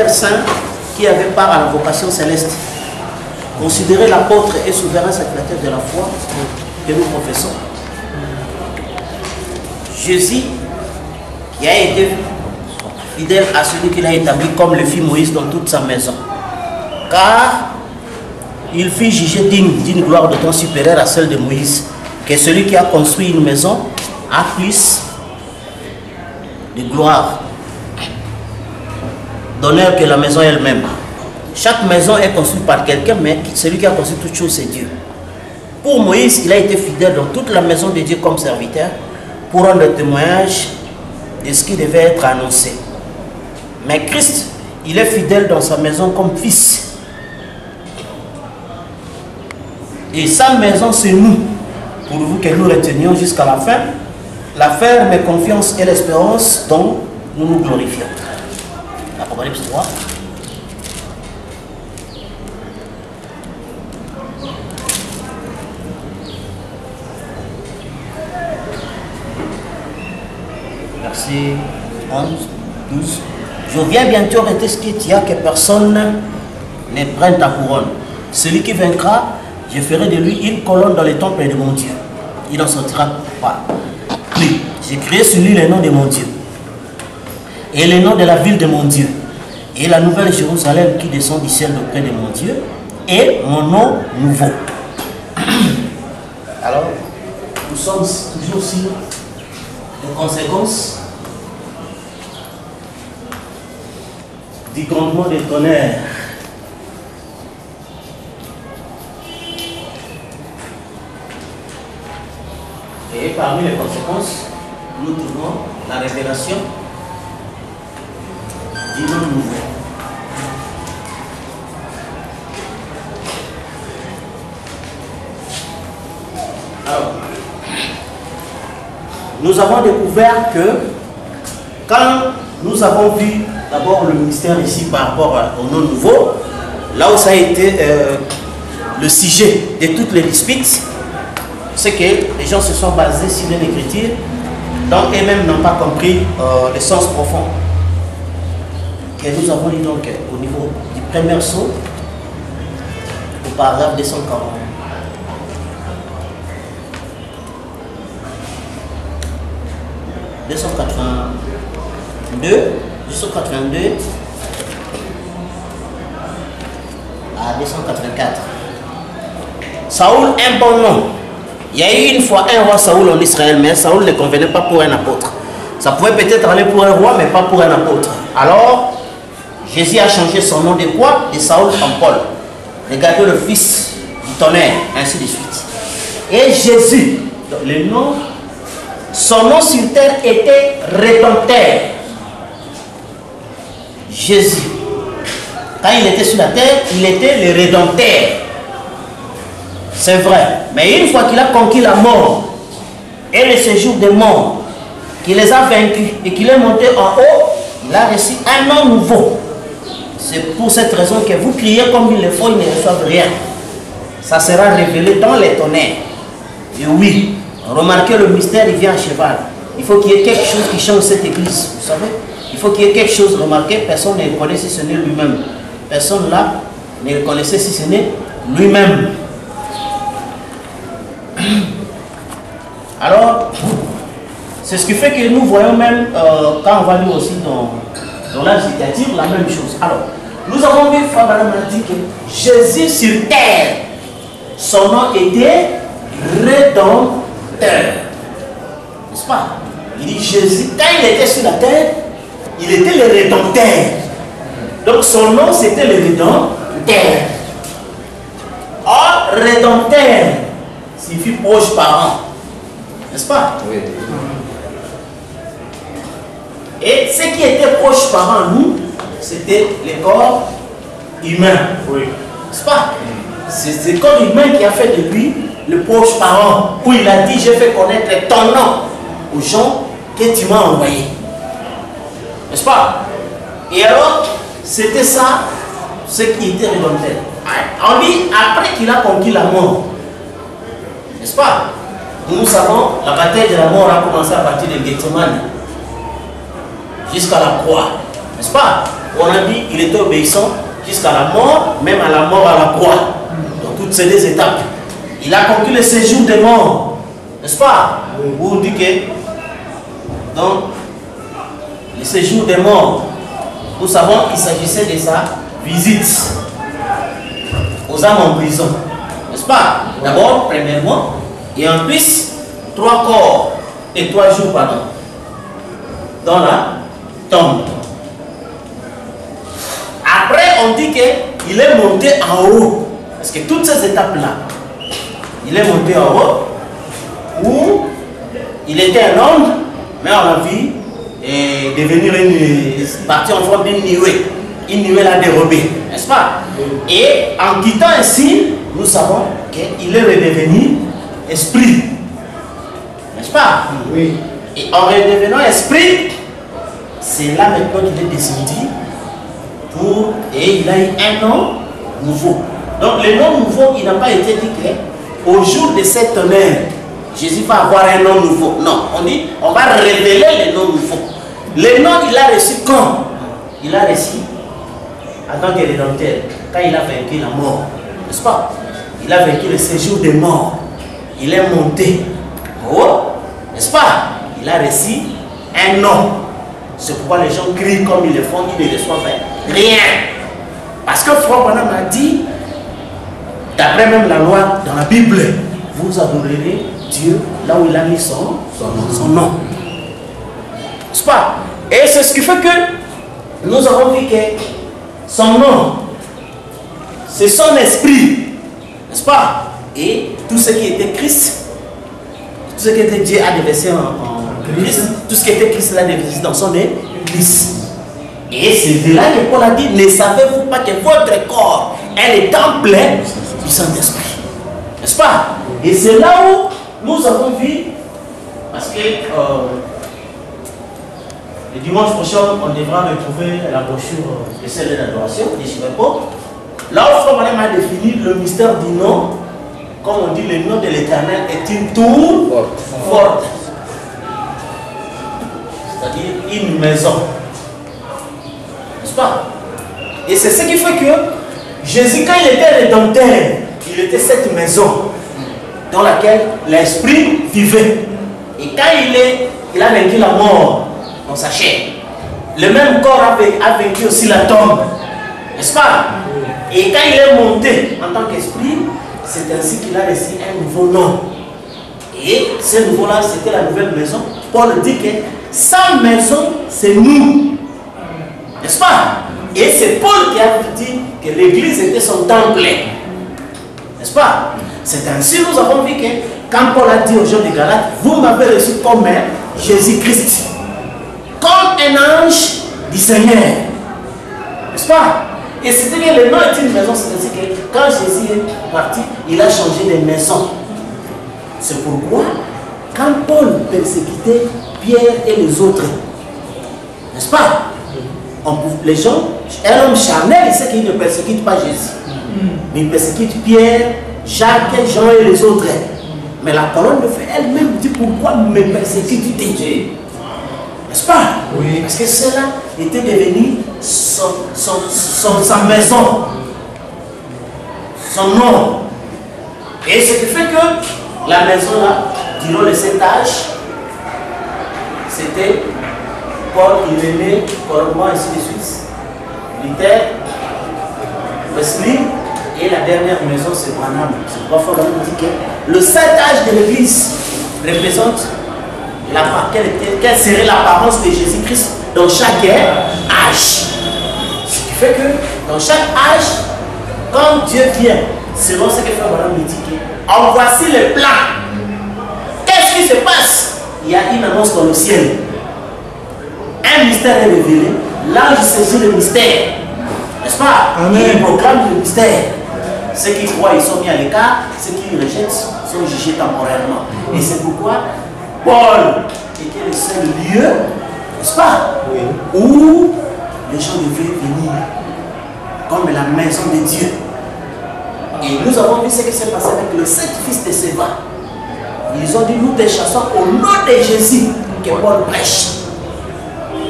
frères saints qui avaient part à la vocation céleste. Considérez l'apôtre et souverain sacrificateur de la foi que nous professons. Jésus, qui a été fidèle à celui qu'il a établi comme le fit Moïse dans toute sa maison. Car il fut jugé digne d'une gloire d'autant supérieure à celle de Moïse, que celui qui a construit une maison a plus de gloire, d'honneur que la maison elle-même. Chaque maison est construite par quelqu'un, mais celui qui a construit toute chose, c'est Dieu. Pour Moïse, il a été fidèle dans toute la maison de Dieu comme serviteur pour rendre le témoignage de ce qui devait être annoncé. Mais Christ, il est fidèle dans sa maison comme fils. Et sa maison, c'est nous, pour vous que nous retenions jusqu'à la fin, la ferme confiance et l'espérance dont nous nous glorifions. Apocalypse 3. Verset 11, 12. Je viens bientôt arrêter ce qui est, que personne ne prenne ta couronne. Celui qui vaincra, je ferai de lui une colonne dans le temple de mon Dieu. Il n'en sortira pas. Puis, j'ai créé sur lui le nom de mon Dieu. Et le nom de la ville de mon Dieu. Et la nouvelle Jérusalem qui descend du ciel auprès de mon Dieu. Et mon nom nouveau. Alors, nous sommes toujours sur les conséquences du grondement des tonnerres. Et parmi les conséquences, nous trouvons la révélation du nom nouveau. Alors, nous avons découvert que quand nous avons vu d'abord le mystère ici par rapport au nom nouveau, là où ça a été le sujet de toutes les disputes, c'est que les gens se sont basés sur une écriture dont eux-mêmes n'ont pas compris le sens profond. Et nous avons lu donc au niveau du premier saut, au paragraphe 240. « 282 à 284. Saoul, un bon nom. Il y a eu une fois un roi Saoul en Israël, mais Saoul ne convenait pas pour un apôtre. Ça pouvait peut-être aller pour un roi, mais pas pour un apôtre. Alors, Jésus a changé son nom de quoi? De Saoul en Paul. Regardez le fils du tonnerre, ainsi de suite. Et Jésus, le nom, son nom sur terre était Rédempteur. Jésus, quand il était sur la terre, il était le Rédempteur. C'est vrai. Mais une fois qu'il a conquis la mort et le séjour des morts, qu'il les a vaincus et qu'il est monté en haut, il a reçu un nom nouveau. C'est pour cette raison que vous criez comme il le faut, ils ne reçoivent rien. Ça sera révélé dans les tonnerres. Et oui, remarquez le mystère, il vient à cheval. Il faut qu'il y ait quelque chose qui change cette église, vous savez. Il faut qu'il y ait quelque chose, remarquez, personne ne connaît si ce n'est lui-même. Personne là ne connaissait si ce n'est lui-même. Alors, c'est ce qui fait que nous voyons même, quand on va lire aussi dans l'âge littérature, la même chose. Alors, nous avons vu, Frère Madame a dit que Jésus sur terre, son nom était Rédempteur. N'est-ce pas? Il dit Jésus, quand il était sur la terre, il était le Rédempteur. Donc son nom c'était le Rédempteur. Or, Rédempteur signifie proche parent. N'est-ce pas? Oui. Et ce qui était proche parent, nous, c'était les corps humains. Oui. N'est-ce pas? C'est le corps humain qui a fait de lui le proche parent, où il a dit, j'ai fait connaître ton nom aux gens que tu m'as envoyés. N'est-ce pas? Et alors, c'était ça, ce qui était Rédempteur. En lui, après qu'il a conquis la mort, n'est-ce pas? Nous savons, la bataille de la mort a commencé à partir de Gethsemane jusqu'à la croix, n'est-ce pas? On a dit qu'il était obéissant jusqu'à la mort, même à la mort à la croix. Dans toutes ces deux étapes. Il a conquis le séjour des morts. N'est-ce pas? Vous dites que dans le séjour des morts, nous savons qu'il s'agissait de sa visite aux âmes en prison. N'est-ce pas? D'abord, premièrement, et en plus, 3 corps et 3 jours, pardon, dans la tombe. Après, on dit qu'il est monté en haut. Parce que toutes ces étapes-là, il est monté en haut, où il était un homme, mais on a vu devenir partie en forme d'une nuée l'a dérobé, n'est-ce pas? Et en quittant ainsi, nous savons qu'il est redevenu esprit, n'est-ce pas? Oui. Et en redevenant esprit, c'est là maintenant qu'il est descendu et il a eu un nom nouveau. Donc le nom nouveau, il n'a pas été dit qu'au jour de cette tonnerre, Jésus va avoir un nom nouveau. Non, on dit, on va révéler le nom nouveau. Le nom, il a reçu quand? Il a reçu en tant que rédempteur, quand il a vaincu la mort, n'est-ce pas? Il a vaincu le séjour des morts. Il est monté haut, n'est-ce pas? Il a reçu un nom. C'est pourquoi les gens crient comme ils le font, ils ne reçoivent rien. Parce que Frère Branham a dit, d'après même la loi dans la Bible, vous adorerez Dieu là où il a mis son nom. N'est-ce pas? Et c'est ce qui fait que nous avons vu que son nom, c'est son esprit. N'est-ce pas? Et tout ce qui était Christ, tout ce qui était Dieu a déversé en Christ, tout ce qui était Christ l'a déversé dans son Église. Et c'est de là que Paul a dit, ne savez-vous pas que votre corps est le temple du Saint-Esprit? N'est-ce pas? Et c'est là où nous avons vu, parce que le dimanche prochain, on devra retrouver la brochure de celle de l'adoration, de Chivepo. Là où Frère Branham a défini le mystère du nom, comme on dit, le nom de l'Éternel est une tour forte. C'est-à-dire une maison. N'est-ce pas? Et c'est ce qui fait que Jésus, quand il était rédempteur, il était cette maison dans laquelle l'esprit vivait. Et quand il a vaincu la mort dans sa chair, le même corps a vaincu aussi la tombe. N'est-ce pas? Et quand il est monté en tant qu'esprit, c'est ainsi qu'il a reçu un nouveau nom. Et ce nouveau-là, c'était la nouvelle maison. Paul dit que sa maison, c'est nous. N'est-ce pas? Et c'est Paul qui a dit que l'église était son temple. N'est-ce pas? C'est ainsi nous avons vu que quand Paul a dit aux gens de Galates, vous m'avez reçu comme Jésus-Christ, comme un ange du Seigneur. N'est-ce pas? Et c'était que le nom est une maison, c'est-à-dire que quand Jésus est parti, il a changé de maison. C'est pourquoi, quand Paul persécutait Pierre et les autres, n'est-ce pas? Les gens, un homme charnel, il sait qu'il ne persécute pas Jésus. Mais il persécute Pierre, Jacques, Jean et les autres. Mais la colonne de feu elle-même dit pourquoi me persécutes-tu? N'est-ce pas? Oui. Parce que cela était devenu sa maison, son nom. Et ce qui fait que la maison là, durant les 7 âges, c'était Paul, Irénée, Corban, ainsi de suite. Luther, Wesley, et la dernière maison c'est Branham. C'est pourquoi Paul dit que le 7 âge de l'église représente quelle serait l'apparence de Jésus-Christ dans chaque âge. Ce qui fait que dans chaque âge, quand Dieu vient, selon ce que Frère Branham me dit, en voici le plan. Qu'est-ce qui se passe? Il y a une annonce dans le ciel. Un mystère est révélé. L'ange saisit le mystère. N'est-ce pas? Amen. Il proclame le mystère. Ceux qui croient, ils sont mis à l'écart. Ceux qui rejettent sont jugés temporairement. Et c'est pourquoi Paul était le seul lieu, n'est-ce pas, oui, où les gens devaient venir comme la maison de Dieu. Et nous avons vu ce qui s'est passé avec les 7 fils de Séba. Ils ont dit, nous te chassons au nom de Jésus que Paul prêche.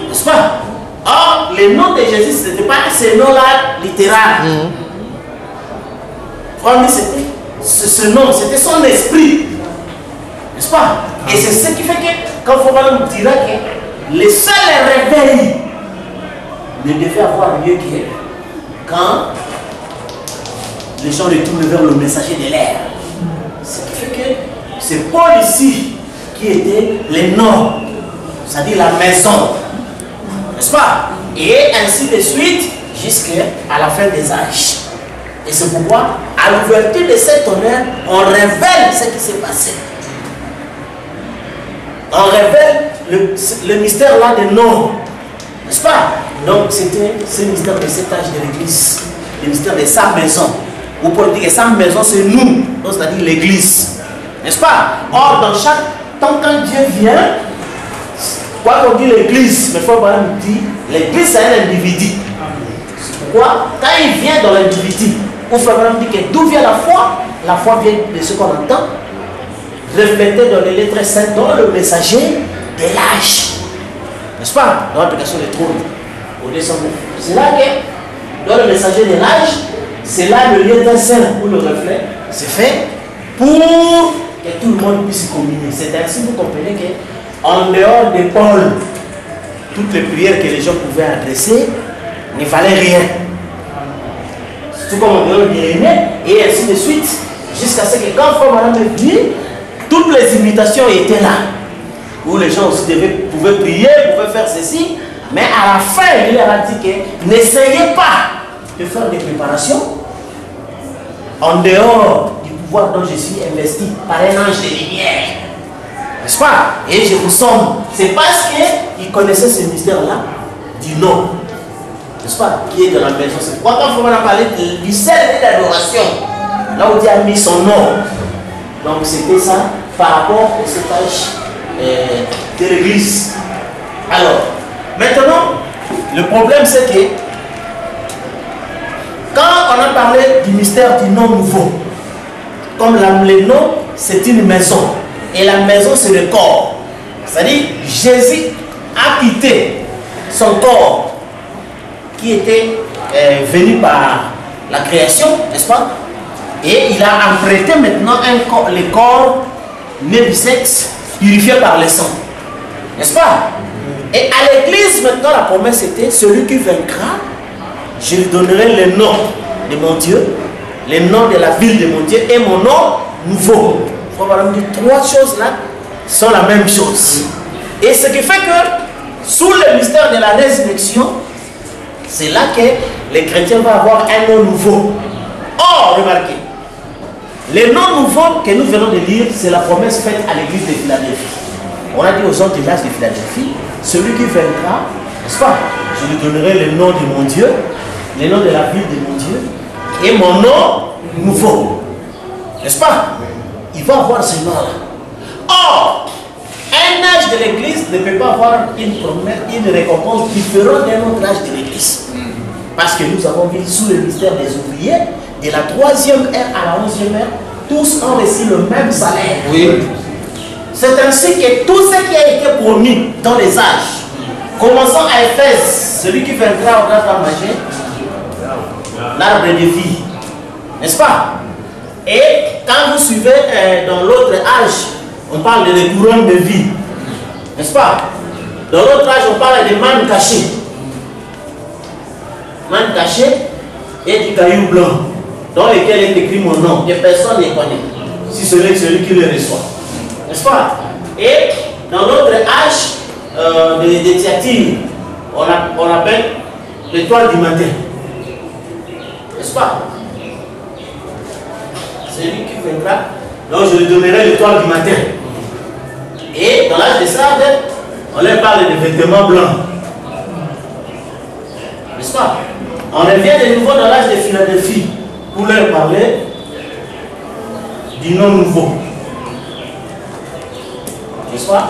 N'est-ce pas? Or, le nom de Jésus, ce n'était pas ce nom-là littéral. Frère, c'était ce nom, c'était son esprit. N'est-ce pas? Et c'est ce qui fait que, quand Frère nous dira que le seul réveil ne devait avoir lieu que quand les gens retournent vers le messager de l'air. Ce qui fait que c'est Paul ici qui était le nom, c'est-à-dire la maison. N'est-ce pas? Et ainsi de suite jusqu'à la fin des âges. Et c'est pourquoi, à l'ouverture de cet honneur, on révèle ce qui s'est passé. On révèle le mystère là des noms. N'est-ce pas? Donc c'était ce mystère de cet âge de l'Église. Le mystère de sa maison. Vous pouvez dire que sa maison c'est nous, c'est-à-dire l'Église. N'est-ce pas? Or, dans chaque temps, quand Dieu vient, quoi qu'on dit l'Église, mais il faut pas nous dire, l'Église c'est un individu. Pourquoi? Quand il vient dans l'individu, on peut vraiment dire que d'où vient la foi vient de ce qu'on entend, reflété dans les lettres saintes, dans le messager de l'âge. N'est-ce pas? Dans l'application des trônes. C'est là que, dans le messager de l'âge, c'est là le lien d'un saint ou le reflet, c'est fait pour que tout le monde puisse communier. C'est ainsi que vous comprenez qu'en dehors de Paul, toutes les prières que les gens pouvaient adresser ne valaient rien. Tout comme en dehors d'Irénée, et ainsi de suite, jusqu'à ce que quand Frère Madame est venu, toutes les invitations étaient là. Où les gens aussi pouvaient prier, pouvaient faire ceci, mais à la fin, il leur a dit que n'essayez pas de faire des préparations en dehors du pouvoir dont je suis investi par un ange de lumière. N'est-ce pas? Et je vous somme. C'est parce qu'il connaissait ce mystère-là du nom. N'est-ce pas? Qui est dans la maison. C'est pourquoi quand on a parlé du service d'adoration, là où Dieu a mis son nom. Donc c'était ça par rapport au âge de l'église. Alors, maintenant, le problème c'est que quand on a parlé du mystère du nom nouveau, comme le nom c'est une maison, et la maison c'est le corps. C'est-à-dire, Jésus a quitté son corps qui était venu par la création, n'est-ce pas? Et il a emprunté maintenant le corps né du sexe, purifié par le sang. N'est-ce pas? Et à l'église, maintenant, la promesse était, celui qui vaincra, je lui donnerai le nom de mon Dieu, le nom de la ville de mon Dieu et mon nom nouveau. Il faut vraiment dire, trois choses là sont la même chose. Et ce qui fait que, sous le mystère de la résurrection, c'est là que les chrétiens vont avoir un nom nouveau. Or, remarquez, le nom nouveau que nous venons de lire, c'est la promesse faite à l'église de Philadelphie. On a dit aux gens de l'âge de Philadelphie, celui qui vaincra, n'est-ce pas? Je lui donnerai le nom de mon Dieu, le nom de la ville de mon Dieu, et mon nom nouveau. N'est-ce pas? Il va avoir ce nom-là. Or, un âge de l'église ne peut pas avoir une récompense différente d'un autre âge de l'église. Parce que nous avons vu sous le mystère des ouvriers, de la 3e heure à la 11e heure, tous ont reçu le même salaire. Oui. C'est ainsi que tout ce qui a été promis dans les âges, commençant à Éphèse, celui qui viendra au grand manger, l'arbre de vie. N'est-ce pas? Et quand vous suivez dans l'autre âge, on parle de couronnes de vie. N'est-ce pas? Dans l'autre âge, on parle de manne cachée. Manne cachée et du caillou blanc, dans lequel est écrit mon nom, que personne ne connaît, si ce n'est celui qui le reçoit. N'est-ce pas? Et dans l'autre âge de Thyatire, on appelle l'étoile du matin. N'est-ce pas? Celui qui viendra, donc je lui donnerai l'étoile du matin. Et dans l'âge de Sardes, on leur parle de vêtements blancs. N'est-ce pas? On revient de nouveau dans l'âge de Philadelphie pour leur parler du nom nouveau. N'est-ce pas?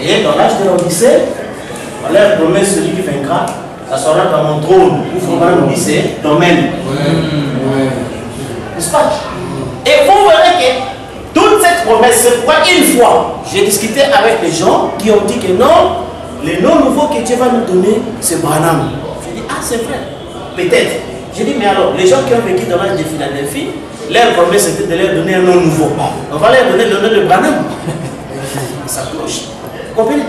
Et dans l'âge de l'Odyssée, on leur promet celui qui vaincra, ça sera dans mon trône. Ou Frère nous dit c'est domaine. N'est-ce pas? Et vous verrez que toute cette promesse, c'est pourquoi une fois, j'ai discuté avec des gens qui ont dit que non, le nom nouveau que Dieu va nous donner, c'est Branham. Je dis, ah, c'est vrai. Peut-être. Je dis, mais alors, les gens qui ont vécu dans l'âge de Philadelphie, leur promesse était de leur donner un nom nouveau. On va leur donner le nom de Branham. Ça cloche. Vous comprenez?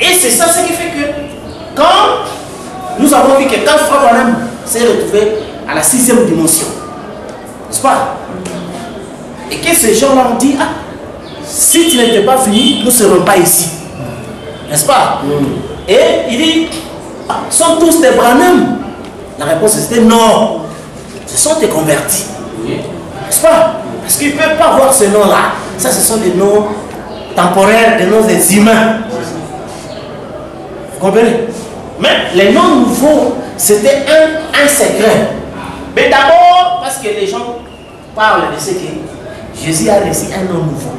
Et c'est ça ce qui fait que, quand nous avons vu que quand Frère Branham s'est retrouvé à la 6e dimension, n'est-ce pas? Et que ces gens-là ont dit, ah, si tu n'étais pas fini, nous ne serons pas ici. N'est-ce pas? Et il dit, ah, sont tous des Branham? La réponse était non. Ce sont des convertis. N'est-ce pas? Parce qu'ils ne peuvent pas voir ce nom-là. Ça, ce sont des noms temporaires, des noms des humains. Vous comprenez? Mais les noms nouveaux, c'était un secret. Mais d'abord, parce que les gens parlent de ce que Jésus a reçu un nom nouveau.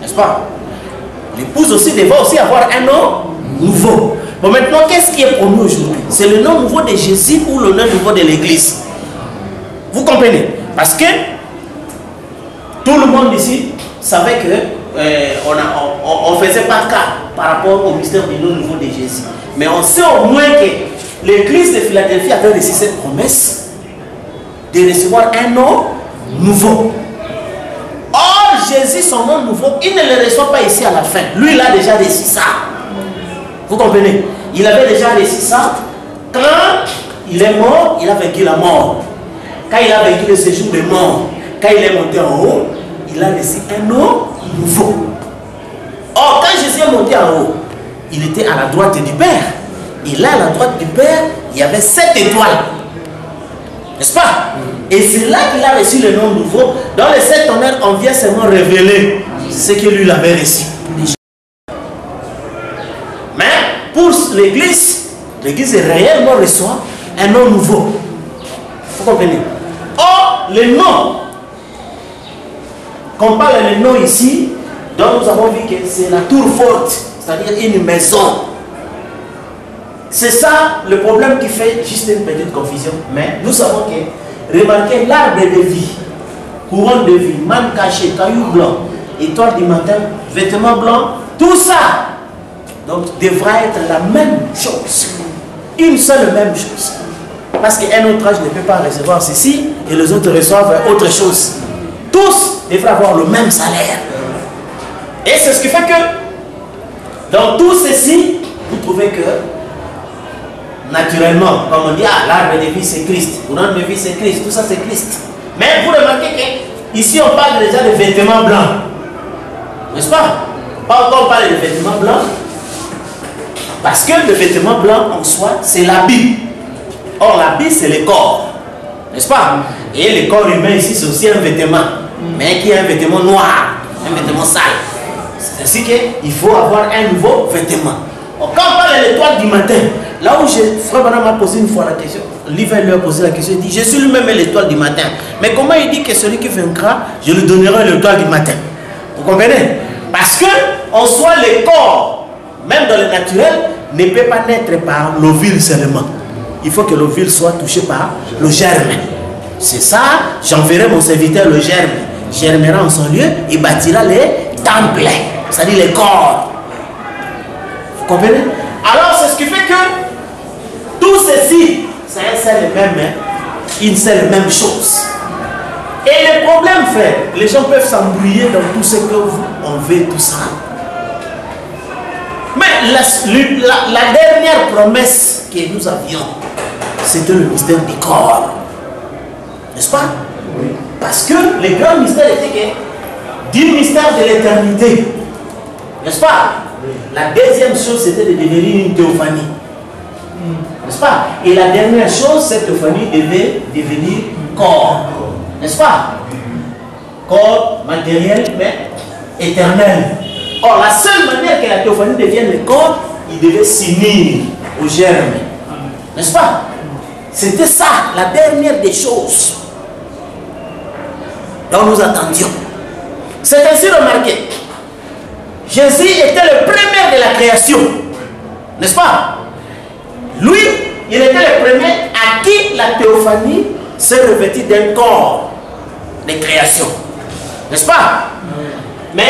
N'est-ce pas? L'épouse aussi devait aussi avoir un nom nouveau. Bon, maintenant, qu'est-ce qui est promu aujourd'hui? C'est le nom nouveau de Jésus ou le nom nouveau de l'Église? Vous comprenez? Parce que tout le monde ici savait que on ne faisait pas cas par rapport au mystère du nom nouveau de Jésus. Mais on sait au moins que l'Église de Philadelphie avait reçu cette promesse de recevoir un nom nouveau. Or, Jésus, son nom nouveau, il ne le reçoit pas ici à la fin. Lui, il a déjà reçu ça. Vous comprenez? Il avait déjà reçu ça. Quand il est mort, il a vaincu la mort. Quand il a vaincu le séjour de mort, quand il est monté en haut, il a reçu un nom nouveau. Or, quand Jésus est monté en haut, il était à la droite du Père. Et là, à la droite du Père, il y avait 7 étoiles. N'est-ce pas? Et c'est là qu'il a reçu le nom nouveau. Dans les 7 honneurs, on vient seulement révéler ce que lui avait reçu. Mais pour l'Église, l'Église réellement reçoit un nom nouveau. Vous comprenez? Or, le nom, qu'on parle le nom ici, dont nous avons vu que c'est la tour forte, c'est-à-dire une maison. C'est ça le problème qui fait juste une petite confusion. Mais nous savons que, remarquez l'arbre de vie, couronne de vie, manne cachée, caillou blanc, étoile du matin, vêtements blancs, tout ça donc devra être la même chose. Une seule même chose. Parce qu'un autre âge ne peut pas recevoir ceci et les autres reçoivent autre chose. Tous devraient avoir le même salaire. Et c'est ce qui fait que dans tout ceci, vous trouvez que naturellement, comme on dit, ah, l'arbre de vie c'est Christ, couronne de vie c'est Christ, tout ça c'est Christ. Mais vous remarquez qu'ici on parle déjà de vêtements blancs. N'est-ce pas? Pas encore parler de vêtements blancs. Parce que le vêtement blanc en soi, c'est l'habit. Or, l'habit, c'est le corps. N'est-ce pas? Et le corps humain ici, c'est aussi un vêtement. Mais qui est un vêtement noir, un vêtement sale. C'est ainsi qu'il faut avoir un nouveau vêtement. Or, quand on parle de l'étoile du matin, là où Frère Branham m'a posé une fois la question, Livet lui a posé la question, il dit, Jésus lui-même est l'étoile du matin. Mais comment il dit que celui qui vaincra, je lui donnerai l'étoile du matin? Vous comprenez? Parce que, en soi, le corps, même dans le naturel, ne peut pas naître par l'ovule seulement. Il faut que l'ovule soit touché par le germe. C'est ça, j'enverrai mon serviteur le germe. Germera en son lieu et bâtira les temples, c'est-à-dire les corps. Vous comprenez? Alors c'est ce qui fait que tout ceci, c'est un seul même, une seule même chose. Et le problème, frère, les gens peuvent s'embrouiller dans tout ce que on veut, tout ça. Mais la dernière promesse que nous avions, c'était le mystère du corps. N'est-ce pas? Oui. Parce que le grand mystère était que du mystère de l'éternité. N'est-ce pas? Oui. La deuxième chose, c'était de devenir une théophanie. N'est-ce pas? Et la dernière chose, cette théophanie devait devenir corps. N'est-ce pas? Corps matériel, mais éternel. Or, la seule manière que la théophanie devienne le corps, il devait s'unir au germe. N'est-ce pas? C'était ça, la dernière des choses dont nous attendions. C'est ainsi remarqué. Jésus était le premier de la création. N'est-ce pas? Lui, il était le premier à qui la théophanie s'est revêtue d'un corps de création. N'est-ce pas? Mais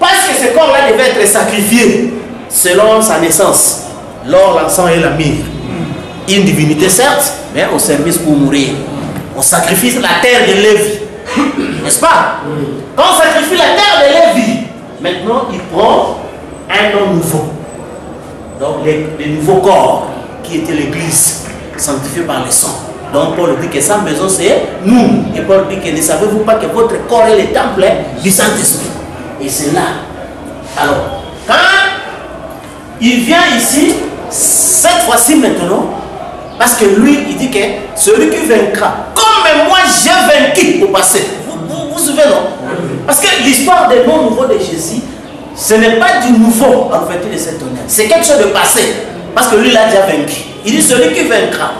parce que ce corps-là devait être sacrifié, selon sa naissance, l'or, l'encens et la myrrhe. Une divinité certes, mais au service pour mourir. On sacrifie la terre de Lévi. N'est-ce pas? Quand on sacrifie la terre de Lévi, maintenant il prend un nom nouveau. Donc les nouveaux corps qui étaient l'église, sanctifiée par le sang. Donc Paul dit que sa maison c'est nous. Et Paul dit que ne savez-vous pas que votre corps est le temple du Saint-Esprit. Et c'est là. Alors, quand il vient ici, cette fois-ci maintenant, parce que lui, il dit que celui qui vaincra, comme moi j'ai vaincu au passé. Vous vous souvenez, non? Parce que l'histoire des noms nouveaux de Jésus, ce n'est pas du nouveau en fait de cette honneur. C'est quelque chose de passé. Parce que lui, il a déjà vaincu. Il dit celui qui vaincra.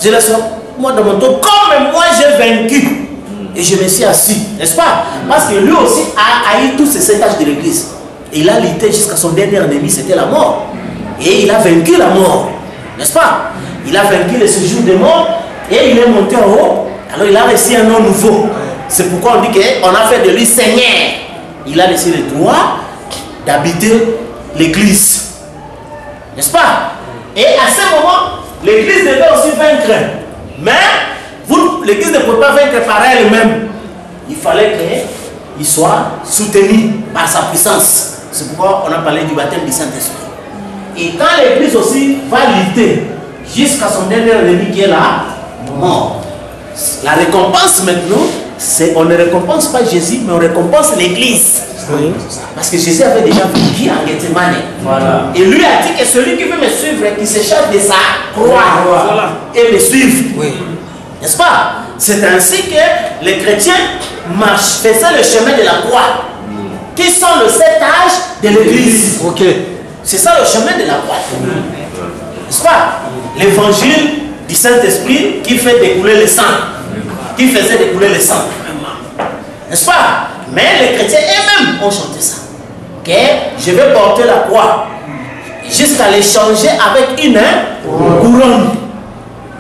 Je le sens, moi dans mon dos, comme moi j'ai vaincu. Et je me suis assis, n'est-ce pas? Parce que lui aussi a haï tous ces 5 âges de l'église. Il a lutté jusqu'à son dernier ennemi, c'était la mort. Et il a vaincu la mort, n'est-ce pas? Il a vaincu le séjour des morts et il est monté en haut. Alors il a reçu un nom nouveau. C'est pourquoi on dit qu'on a fait de lui Seigneur. Il a laissé le droit d'habiter l'église, n'est-ce pas? Et à ce moment, l'église devait aussi vaincre. Mais l'église ne peut pas vaincre par elle-même. Il fallait qu'il soit soutenu par sa puissance. C'est pourquoi on a parlé du baptême du Saint-Esprit. Et quand l'église aussi va lutter jusqu'à son dernier ennemi qui est la mort, la récompense maintenant, c'est on ne récompense pas Jésus, mais on récompense l'église. Oui. Parce que Jésus avait déjà vécu en Gethsemane. Voilà. Et lui a dit que celui qui veut me suivre, qu'il s'échappe de sa croix voilà. Et me suive. Oui. N'est-ce pas? C'est ainsi que les chrétiens faisaient le chemin de la croix, qui sont le 7 âges de l'église. Ok. C'est ça le chemin de la croix. N'est-ce pas? L'évangile du Saint-Esprit qui fait découler le sang. Qui faisait découler le sang. N'est-ce pas? Mais les chrétiens eux-mêmes ont chanté ça. Ok? Je vais porter la croix jusqu'à l'échanger avec une couronne.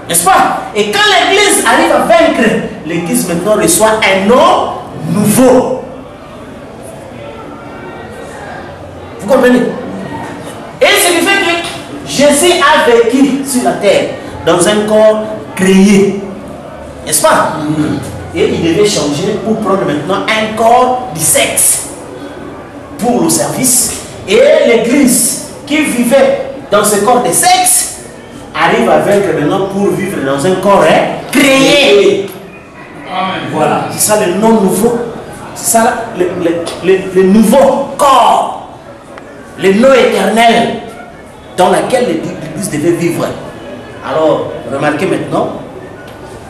N'est-ce pas? Et quand l'église arrive à vaincre, l'église maintenant reçoit un nom nouveau. Vous comprenez? Et ce qui fait que Jésus a vécu sur la terre dans un corps créé. N'est-ce pas? Et il devait changer pour prendre maintenant un corps du sexe pour le service. Et l'église qui vivait dans ce corps de sexe arrive à vaincre maintenant pour vivre dans un corps créé. Voilà, c'est ça le nom nouveau. C'est ça le nouveau corps. Le nom éternel dans lequel l'église devait vivre. Alors, remarquez maintenant,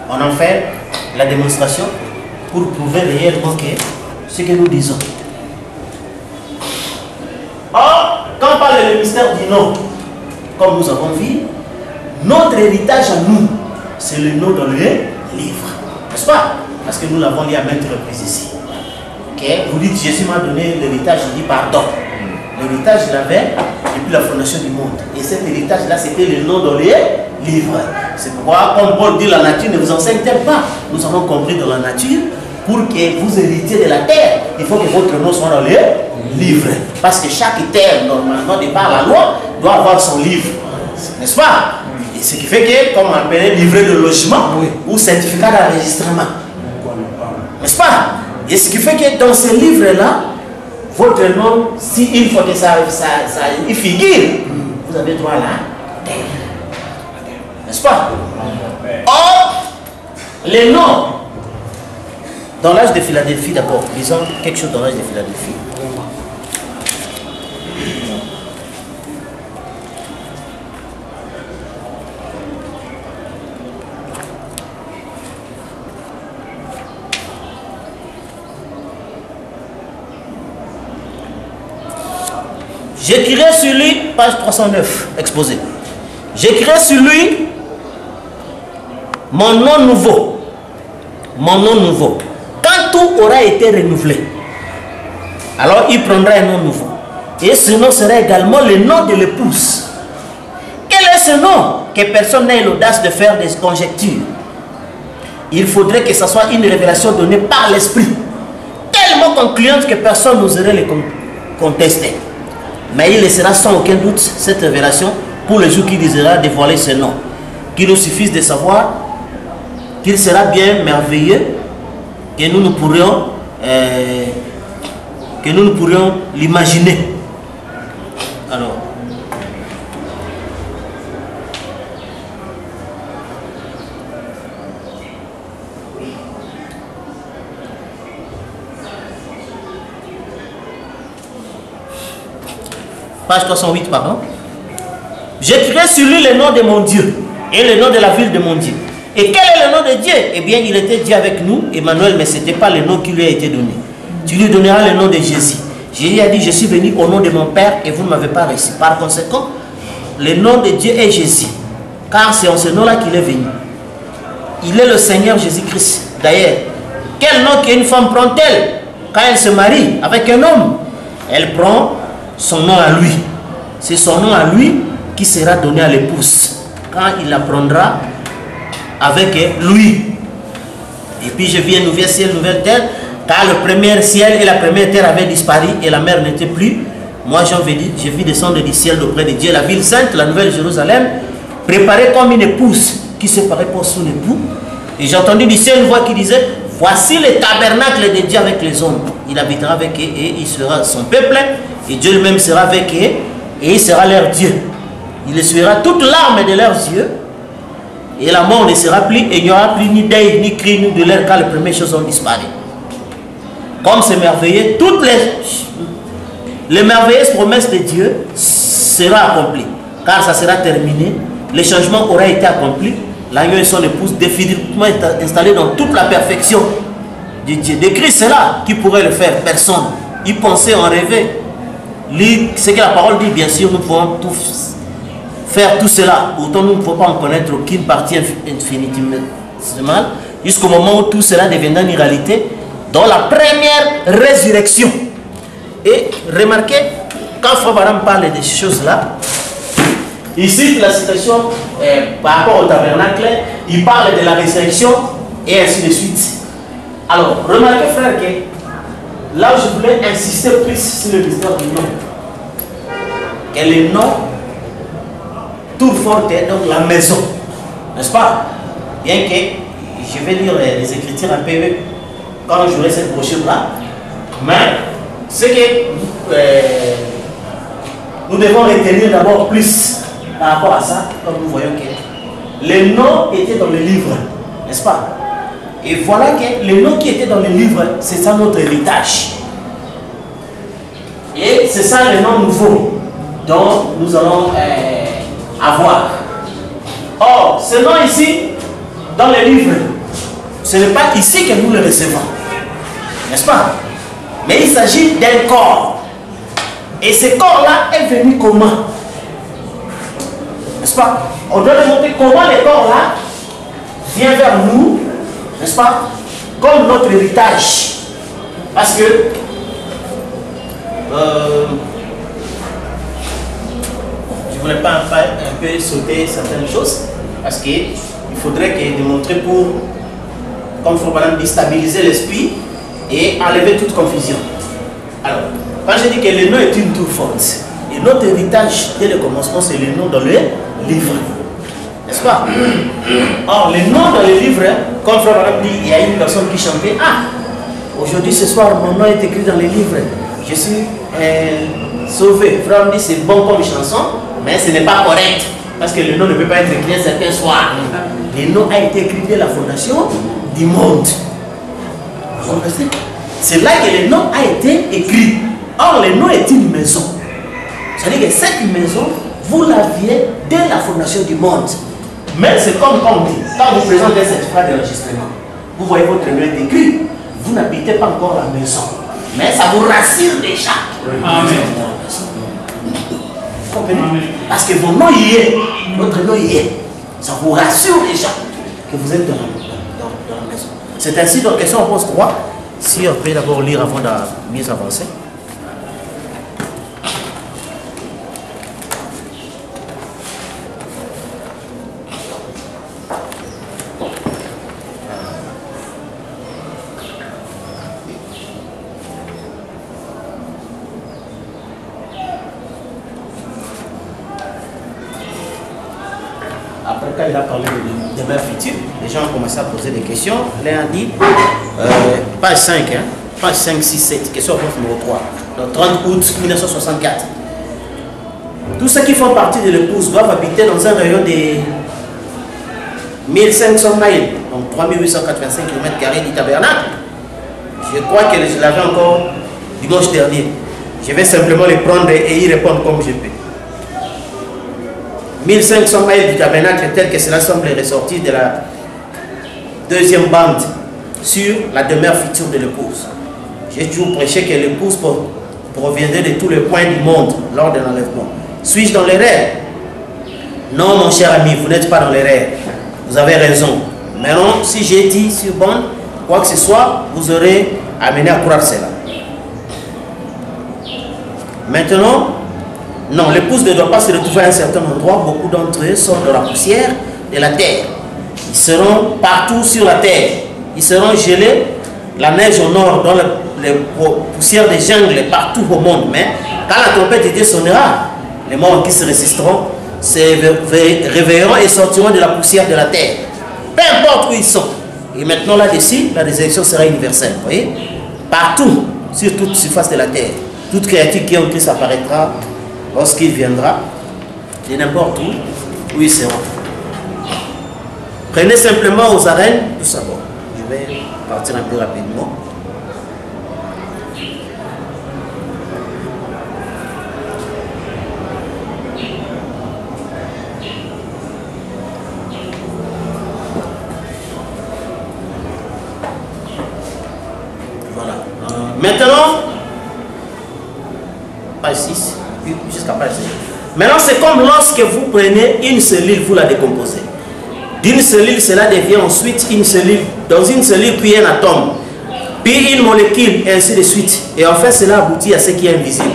on en fait la démonstration pour prouver réellement que ce que nous disons. Or, quand on parle du mystère du nom, comme nous avons vu, notre héritage à nous, c'est le nom dans le livre. N'est-ce pas? Parce que nous l'avons lu à maintes reprises ici. Okay? Vous dites, Jésus m'a donné l'héritage, je dis pardon. L'héritage, je l'avais depuis la fondation du monde. Et cet héritage-là, c'était le nom dans les livres. C'est pourquoi, comme Paul dit, la nature ne vous enseigne-t-elle pas? Nous avons compris dans la nature, pour que vous héritiez de la terre, il faut que votre nom soit dans les livres. Parce que chaque terre, normalement, de par la loi, doit avoir son livre. N'est-ce pas? Et ce qui fait que, comme on appelle livret de logement, oui, ou certificat d'enregistrement. N'est-ce pas? Et ce qui fait que dans ce livre-là, votre nom, si une fois que ça y figure, vous avez droit à la terre. N'est-ce pas? Or, les noms, dans l'âge de Philadelphie d'abord, disons quelque chose dans l'âge de Philadelphie. J'écrirai sur lui, page 309, exposé. J'écrirai sur lui mon nom nouveau. Mon nom nouveau. Quand tout aura été renouvelé, alors il prendra un nom nouveau. Et ce nom sera également le nom de l'épouse. Quel est ce nom? Que personne n'ait l'audace de faire des conjectures. Il faudrait que ce soit une révélation donnée par l'Esprit, tellement concluante que personne n'oserait les contester. Mais il laissera sans aucun doute cette révélation pour le jour qui désirera dévoiler ce nom. Qu'il nous suffise de savoir qu'il sera bien merveilleux que nous ne pourrions l'imaginer. Alors, page 308, pardon. J'écrirai sur lui le nom de mon Dieu et le nom de la ville de mon Dieu. Et quel est le nom de Dieu? Eh bien, il était Dieu avec nous, Emmanuel, mais ce n'était pas le nom qui lui a été donné. Tu lui donneras le nom de Jésus. Jésus a dit, je suis venu au nom de mon Père et vous ne m'avez pas reçu. Par conséquent, le nom de Dieu est Jésus. Car c'est en ce nom-là qu'il est venu. Il est le Seigneur Jésus-Christ. D'ailleurs, quel nom qu'une femme prend-elle quand elle se marie avec un homme? Elle prend son nom à lui. C'est son nom à lui qui sera donné à l'épouse quand il la prendra avec lui. Et puis je vis un nouvel ciel, nouvelle terre, car le premier ciel et la première terre avaient disparu et la mer n'était plus. Moi je vis descendre du ciel auprès de Dieu, la ville sainte, la nouvelle Jérusalem, préparée comme une épouse qui se paraît pour son époux. Et j'ai entendu du ciel une voix qui disait, voici le tabernacle de Dieu avec les hommes. Il habitera avec eux et il sera son peuple. Et Dieu lui-même sera avec eux et il sera leur Dieu. Il essuiera toute larme de leurs yeux et la mort ne sera plus et il n'y aura plus ni deuil, ni cri, ni douleur car les premières choses ont disparu. Comme c'est merveilleux, toutes les merveilleuses promesses de Dieu seront accomplies car ça sera terminé. Le changement aura été accompli. L'agneau et son épouse définitivement installés dans toute la perfection de Dieu. De Christ, c'est là qui pourrait le faire. Personne. Y penser, en rêver. Ce que la parole dit, bien sûr, nous pouvons tout faire tout cela. Autant nous ne pouvons pas en connaître aucune partie infinitésimal jusqu'au moment où tout cela deviendra une réalité dans la première résurrection. Et remarquez, quand Frère Branham parle de ces choses-là, il cite la citation par rapport au tabernacle, il parle de la résurrection et ainsi de suite. Alors, remarquez frère que là où je voulais insister plus sur le mystère du nom, que le nom tout fort est donc la maison, n'est-ce pas? Bien que je vais lire les Écritures un peu quand j'aurai cette brochure-là, mais ce que nous devons retenir d'abord plus par rapport à ça, comme nous voyons que les noms étaient dans le livre, n'est-ce pas? Et voilà que les noms qui étaient dans le livre, c'est ça notre héritage. Et c'est ça le nom nouveau dont nous allons avoir. Or, ce nom ici, dans le livre, ce n'est pas ici que nous le recevons, n'est-ce pas? Mais il s'agit d'un corps. Et ce corps-là est venu comment? N'est-ce pas? On doit montrer comment le corps-là vient vers nous, n'est-ce pas? Comme notre héritage. Parce que je ne voulais pas un peu sauter certaines choses, parce qu'il faudrait démontrer pour, comme il faut par exemple stabiliser l'esprit et enlever toute confusion. Alors, quand je dis que le nom est une tour forte, et notre héritage dès le commencement, c'est le nom dans le livre. N'est-ce pas? Or, le nom dans le livre, comme Frère Branham dit, il y a une personne qui chantait, ah, aujourd'hui, ce soir, mon nom est écrit dans le livre. Je suis sauvé. Frère Branham dit, c'est bon comme chanson, mais ce n'est pas correct. Parce que le nom ne peut pas être écrit un certain soir. Le nom a été écrit dès la fondation du monde. C'est là que le nom a été écrit. Or, le nom est une maison. C'est-à-dire que cette maison, vous l'aviez dès la fondation du monde. Mais c'est comme on dit, quand vous présentez cette phrase d'enregistrement, vous voyez votre nom est écrit, vous n'habitez pas encore la maison. Mais ça vous rassure déjà. Amen. Vous comprenez? Parce que votre nom y est, votre nom y est. Ça vous rassure déjà que vous êtes dans la maison. C'est ainsi, donc, question on pose 3. Si on peut d'abord lire avant de mieux avancer. quand il a parlé de demeure future, les gens ont commencé à poser des questions. L'un a dit, page 5, hein, page 5, 6, 7, question numéro 3, le 30 août 1964. Tous ceux qui font partie de l'épouse doivent habiter dans un rayon de 1500 miles, donc 3885 km² du tabernacle. Je crois que je l'avais encore dimanche dernier. Je vais simplement les prendre et y répondre comme je peux. 1500 miles du tabernacle tel que cela semble ressortir de la deuxième bande sur la demeure future de l'épouse. J'ai toujours prêché que l'épouse proviendrait de tous les points du monde lors de l'enlèvement. Suis-je dans l'erreur? Non, mon cher ami, vous n'êtes pas dans l'erreur. Vous avez raison. Maintenant, si j'ai dit sur bande, quoi que ce soit, vous aurez amené à croire cela. Maintenant, non, l'épouse ne doit pas se retrouver à un certain endroit. Beaucoup d'entre eux sortent de la poussière de la terre. Ils seront partout sur la terre. Ils seront gelés, la neige au nord, dans les poussières des jungles, partout au monde. Mais quand la trompette de Dieu sonnera, les morts qui se résisteront se réveilleront et sortiront de la poussière de la terre. Peu importe où ils sont. Et maintenant là-dessus, la résurrection sera universelle. Vous voyez? Partout, sur toute surface de la terre. Toute créature qui est en Christ apparaîtra lorsqu'il viendra, de n'importe où ils seront. Prenez simplement aux arènes, tout ça. Bon, je vais partir un peu rapidement. Voilà. Maintenant, page 6, jusqu'à page 6. Maintenant, c'est comme lorsque vous prenez une cellule, vous la décomposez. D'une cellule, cela devient ensuite une cellule. Dans une cellule, puis un atome, puis une molécule, et ainsi de suite. Et en fait, cela aboutit à ce qui est invisible.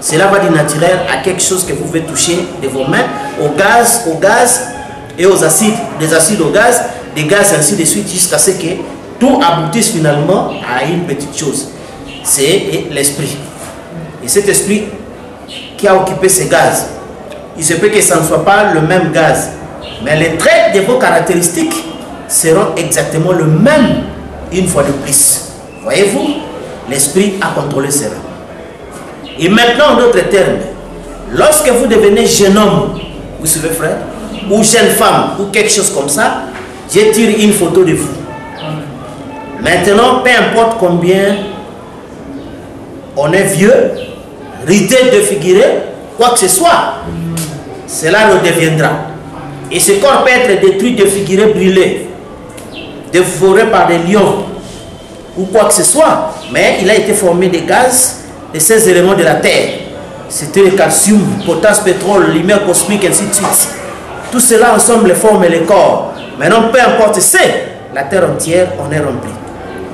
Cela va du naturel à quelque chose que vous pouvez toucher de vos mains, au gaz et aux acides, des acides au gaz, des gaz, ainsi de suite, jusqu'à ce que tout aboutisse finalement à une petite chose. C'est l'esprit. Et cet esprit qui a occupé ces gaz, il se peut que ça ne soit pas le même gaz, mais les traits de vos caractéristiques seront exactement le même une fois de plus. Voyez-vous, l'esprit a contrôlé cela. Et maintenant, en d'autres termes, lorsque vous devenez jeune homme, vous savez frère, ou jeune femme, ou quelque chose comme ça, je tire une photo de vous. Maintenant, peu importe combien on est vieux, ridé, défiguré, quoi que ce soit, cela redeviendra. Et ce corps peut être détruit, défiguré, brûlé, dévoré par des lions, ou quoi que ce soit, mais il a été formé des gaz, de ces éléments de la terre. C'était le calcium, potasse, pétrole, lumière cosmique, ainsi de suite. Tout cela ensemble forme le corps. Maintenant, peu importe, c'est la terre entière, on est rempli.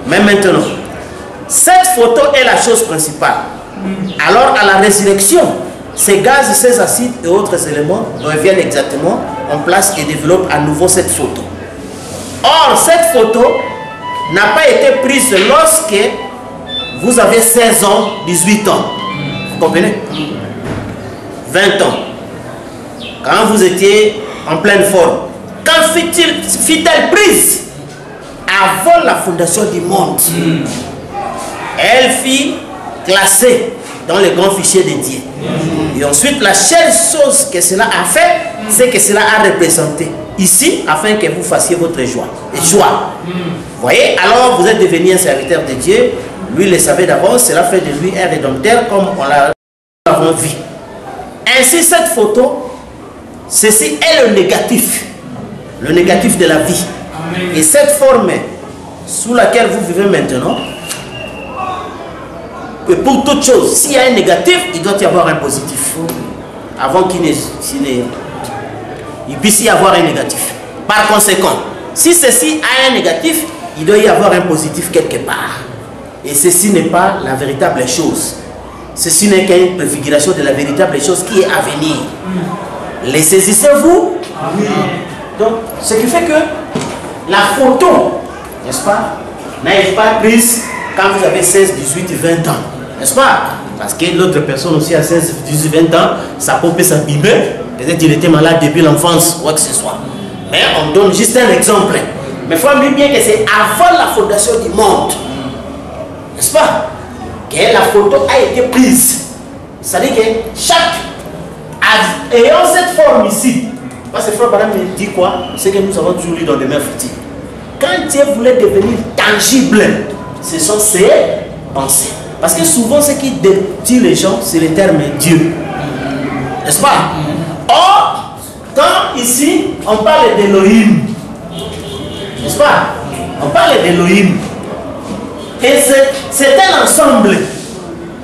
Mais maintenant, cette photo est la chose principale. Alors, à la résurrection, ces gaz, ces acides et autres éléments reviennent exactement en place et développent à nouveau cette photo. Or, cette photo n'a pas été prise lorsque vous avez 16 ans, 18 ans. Vous comprenez? 20 ans. Quand vous étiez en pleine forme. Quand fit-elle prise? Avant la fondation du monde. Elle fit classer dans le grand fichier de Dieu. Et ensuite, la seule chose que cela a fait, c'est que cela a représenté ici, afin que vous fassiez votre joie. Vous voyez, alors vous êtes devenu un serviteur de Dieu. Lui le savait d'avance, cela fait de lui un rédempteur comme on l'avons vu. Ainsi, cette photo, ceci est le négatif de la vie. Amen. Et cette forme sous laquelle vous vivez maintenant, que pour toute chose, s'il y a un négatif, il doit y avoir un positif. Avant qu'il puisse y avoir un négatif. Par conséquent, si ceci a un négatif, il doit y avoir un positif quelque part. Et ceci n'est pas la véritable chose. Ceci n'est qu'une préfiguration de la véritable chose qui est à venir. Les saisissez-vous? Donc, ce qui fait que la photo, n'est-ce pas, n'est pas prise quand vous avez 16, 18, 20 ans. N'est-ce pas? Parce que l'autre personne aussi à 16, 18, 20 ans, sa peau peut s'abîmer. Peut-être qu'il était malade depuis l'enfance, quoi que ce soit. Mais on donne juste un exemple. Mais il faut dire bien que c'est avant la fondation du monde. N'est-ce pas? Que la photo a été prise. C'est-à-dire que chaque... ayant cette forme ici, parce que Frère Branham me dit quoi? C'est que nous avons toujours lu dans les Mères Fruitières. Quand Dieu voulait devenir tangible, ce sont ses pensées. Parce que souvent, ce qui détruit les gens, c'est le terme Dieu. N'est-ce pas? Or, quand ici, on parle d'Elohim, n'est-ce pas? On parle d'Elohim. Et c'est un ensemble.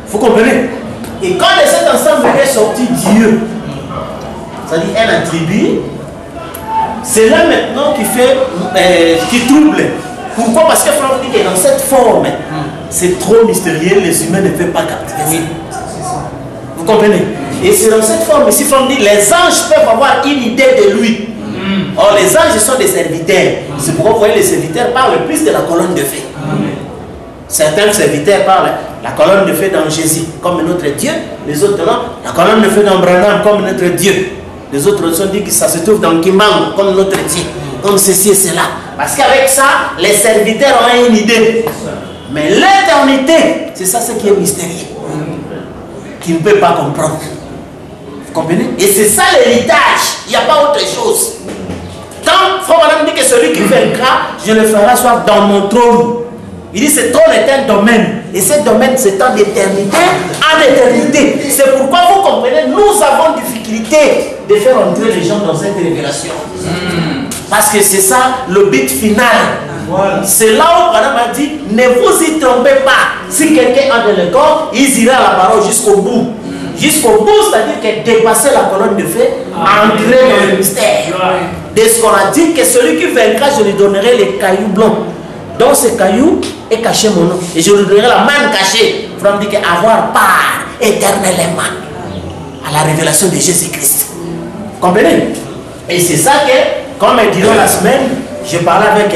Vous comprenez? Et quand de cet ensemble est sorti Dieu, c'est-à-dire un attribut, c'est là maintenant qui fait, qui trouble. Pourquoi? Parce que Frère dit que dans cette forme, c'est trop mystérieux, les humains ne peuvent pas capter. Oui. Vous comprenez? Et c'est dans cette forme ici, Frère dit, les anges peuvent avoir une idée de lui. Or, les anges sont des serviteurs. C'est pourquoi vous voyez, les serviteurs parlent plus de la colonne de feu. Certains serviteurs parlent la colonne de feu dans Jésus comme notre Dieu, les autres non, la colonne de feu dans Branham comme notre Dieu. Les autres sont dit que ça se trouve dans Kimbangu comme notre Dieu, comme ceci et cela. Parce qu'avec ça, les serviteurs ont une idée. Mais l'éternité, c'est ça ce qui est mystérieux, qui ne peut pas comprendre. Vous comprenez? Et c'est ça l'héritage, il n'y a pas autre chose. Quand Frère Branham dit que celui qui vaincra, je le ferai asseoir dans mon trône. Il dit que ce trône est un domaine. Et ce domaine s'étend d'éternité en éternité. C'est pourquoi vous comprenez, nous avons difficulté de faire entrer les gens dans cette révélation. Parce que c'est ça le but final. Voilà. C'est là où Branham a dit, ne vous y trompez pas. Si quelqu'un a de le corps, il ira à la parole jusqu'au bout. Jusqu'au bout, c'est-à-dire que dépasser la colonne de feu, entrer dans le mystère. De ce qu'on a dit, que celui qui vaincra, je lui donnerai les cailloux blancs. Dans ces cailloux est caché mon nom. Et je lui donnerai la main cachée. Frère dit qu'avoir part éternellement à la révélation de Jésus-Christ. Comprenez? Et c'est ça que, comme durant la semaine, je parlais avec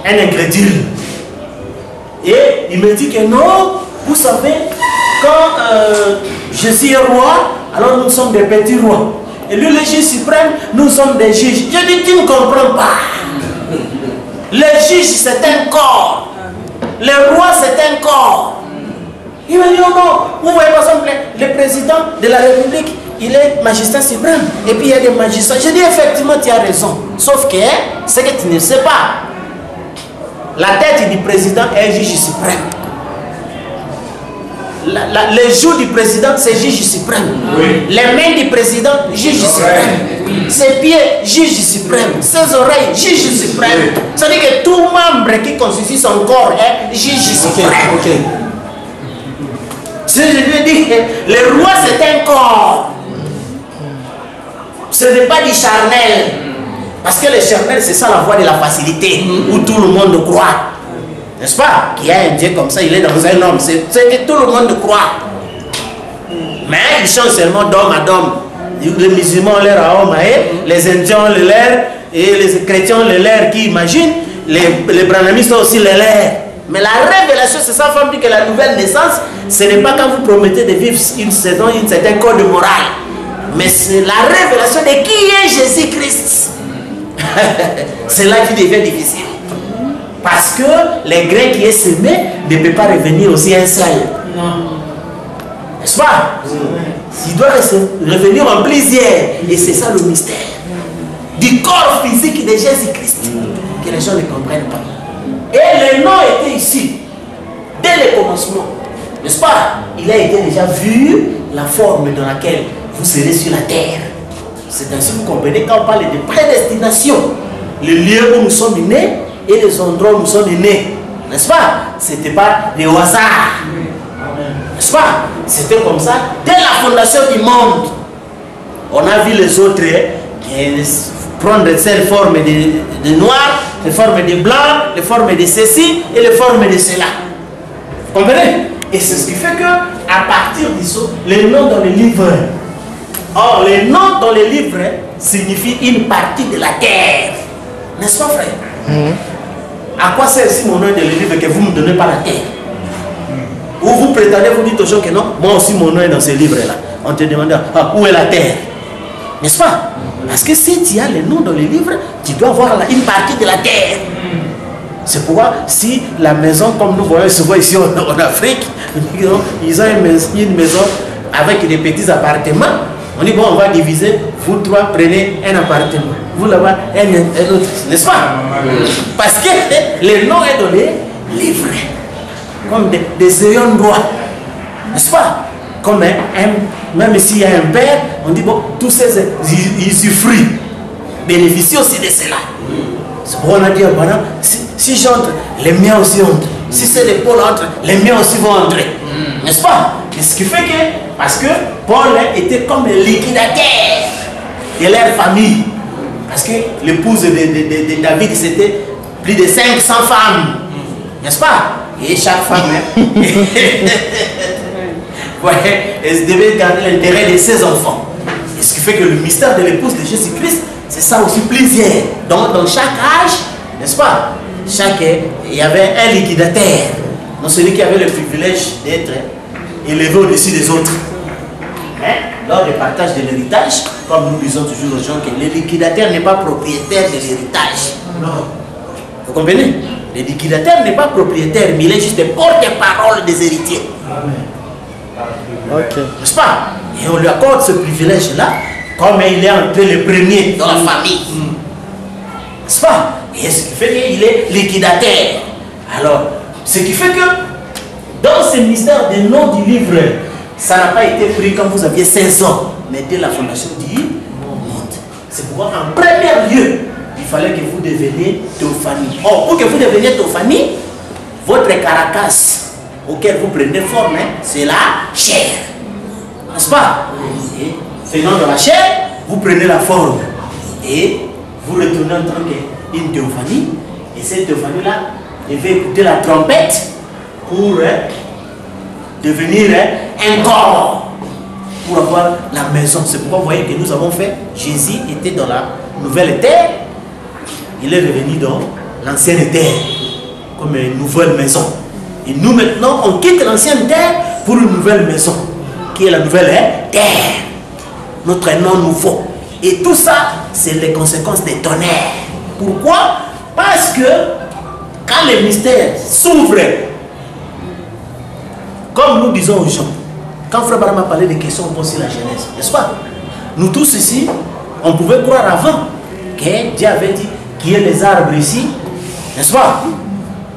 un incrédule. Et il me dit que non, vous savez, quand je suis roi, alors nous sommes des petits rois. Et lui, le juge suprême, nous sommes des juges. Je dis, tu ne comprends pas. Le juge, c'est un corps. Le roi, c'est un corps. Il me dit, oh non, vous voyez par exemple, le président de la République, il est magistrat suprême. Et puis il y a des magistrats. Je dis, effectivement, tu as raison. Sauf que, c'est que tu ne sais pas. La tête du président est juge suprême. Les joues du président, c'est juge suprême. Oui. Les mains du président, juge suprême. Oui. Ses pieds, juge suprême. Ses oreilles, juge suprême. Oui. Ça veut dire que tout membre qui constitue son corps est juge suprême. Okay. Je lui dis que le roi, c'est un corps. Ce n'est pas du charnel. Parce que le charnel, c'est ça la voie de la facilité, où tout le monde croit. N'est-ce pas? Qu'il y a un Dieu comme ça, il est dans un homme. C'est que tout le monde croit. Mais il change seulement d'homme à d'homme. Les musulmans ont l'air à homme à eux, les Indiens ont le leur, et les chrétiens ont le leur qui imaginent, les branhamistes ont aussi le leur. Mais la révélation, c'est ça, femme dit que la nouvelle naissance, ce n'est pas quand vous promettez de vivre une saison, un certain code moral. Mais c'est la révélation de qui est Jésus-Christ. C'est là qui devient difficile. Parce que les grains qui est semé ne peut pas revenir aussi un seul. N'est-ce pas? Il doit revenir en plusieurs. Et c'est ça le mystère. Du corps physique de Jésus-Christ. Que les gens ne comprennent pas. Et le nom était ici. Dès le commencement. N'est-ce pas? Il a été déjà vu la forme dans laquelle vous serez sur la terre. C'est ainsi que vous comprenez quand on parle de prédestination. Le lieu où nous sommes nés et les endroits où nous sommes nés. N'est-ce pas? Ce n'était pas des hasards. N'est-ce pas? C'était comme ça dès la fondation du monde. On a vu les autres prendre cette forme de noir, les formes de blanc, les formes de ceci et les formes de cela. Vous comprenez? Et c'est ce qui fait que à partir d'ici, les noms dans les livres. Or, les noms dans les livres signifient une partie de la terre. N'est-ce pas, frère? À quoi sert si mon nom est dans le livre que vous ne me donnez pas la terre? Ou vous prétendez, vous dites aux gens que non, moi aussi mon nom est dans ce livre-là. On te demande, où est la terre? N'est-ce pas? Parce que si tu as les noms dans les livres, tu dois avoir une partie de la terre. C'est pourquoi si la maison, comme nous voyons souvent ici en Afrique, ils ont une maison avec des petits appartements, on dit bon, on va diviser, vous trois prenez un appartement, vous là-bas un autre, n'est-ce pas? Parce que les noms sont dans les livres, comme des ayants droit, n'est-ce pas? Comme même s'il y a un père, on dit bon, tous ces usufruits bénéficient aussi de cela. C'est pourquoi on a dit, voilà, si j'entre, les miens aussi entrent. Si c'est les Paul entrent, les miens aussi vont entrer. N'est-ce pas? Et ce qui fait que, parce que Paul était comme le liquidateur de leur famille. Parce que l'épouse de David, c'était plus de 500 femmes. N'est-ce pas? Et chaque femme, ouais, elle devait garder l'intérêt de ses enfants. Et ce qui fait que le mystère de l'épouse de Jésus-Christ, c'est ça aussi plaisir. Donc dans chaque âge, n'est-ce pas? Il y avait un liquidateur. Donc celui qui avait le privilège d'être élevé au-dessus des autres. Mais lors du partage de l'héritage, comme nous disons toujours aux gens que le liquidateur n'est pas propriétaire de l'héritage. Non. Vous comprenez? Le liquidateur n'est pas propriétaire, mais il est juste le porte-parole des héritiers. Okay. N'est-ce pas? Et on lui accorde ce privilège-là, comme il est un peu le premier dans la famille. N'est-ce pas? Et ce qui fait qu'il est liquidateur. Alors, ce qui fait que dans ce mystère des noms du livre, ça n'a pas été pris quand vous aviez 16 ans, mais dès la fondation du monde. C'est pourquoi en premier lieu, il fallait que vous deveniez théophanie. Or, pour que vous deveniez théophanie, votre caracasse auquel vous prenez forme, c'est la chair. N'est-ce pas? Et venant de la chair, vous prenez la forme. Et vous retournez en tant qu'une théophanie. Et cette théophanie-là, devait écouter la trompette pour devenir un corps. Pour avoir la maison. C'est pourquoi vous voyez que nous avons fait. Jésus était dans la nouvelle terre. Il est revenu dans l'ancienne terre. Comme une nouvelle maison. Et nous maintenant, on quitte l'ancienne terre pour une nouvelle maison. Qui est la nouvelle terre. Notre nom nouveau. Et tout ça, c'est les conséquences des tonnerres. Pourquoi? Parce que quand les mystères s'ouvrent, comme nous disons aux gens, quand Frère Branham a parlé des questions, on pose sur la Genèse, n'est-ce pas? Nous tous ici, on pouvait croire avant que Dieu avait dit qu'il y ait les arbres ici, n'est-ce pas?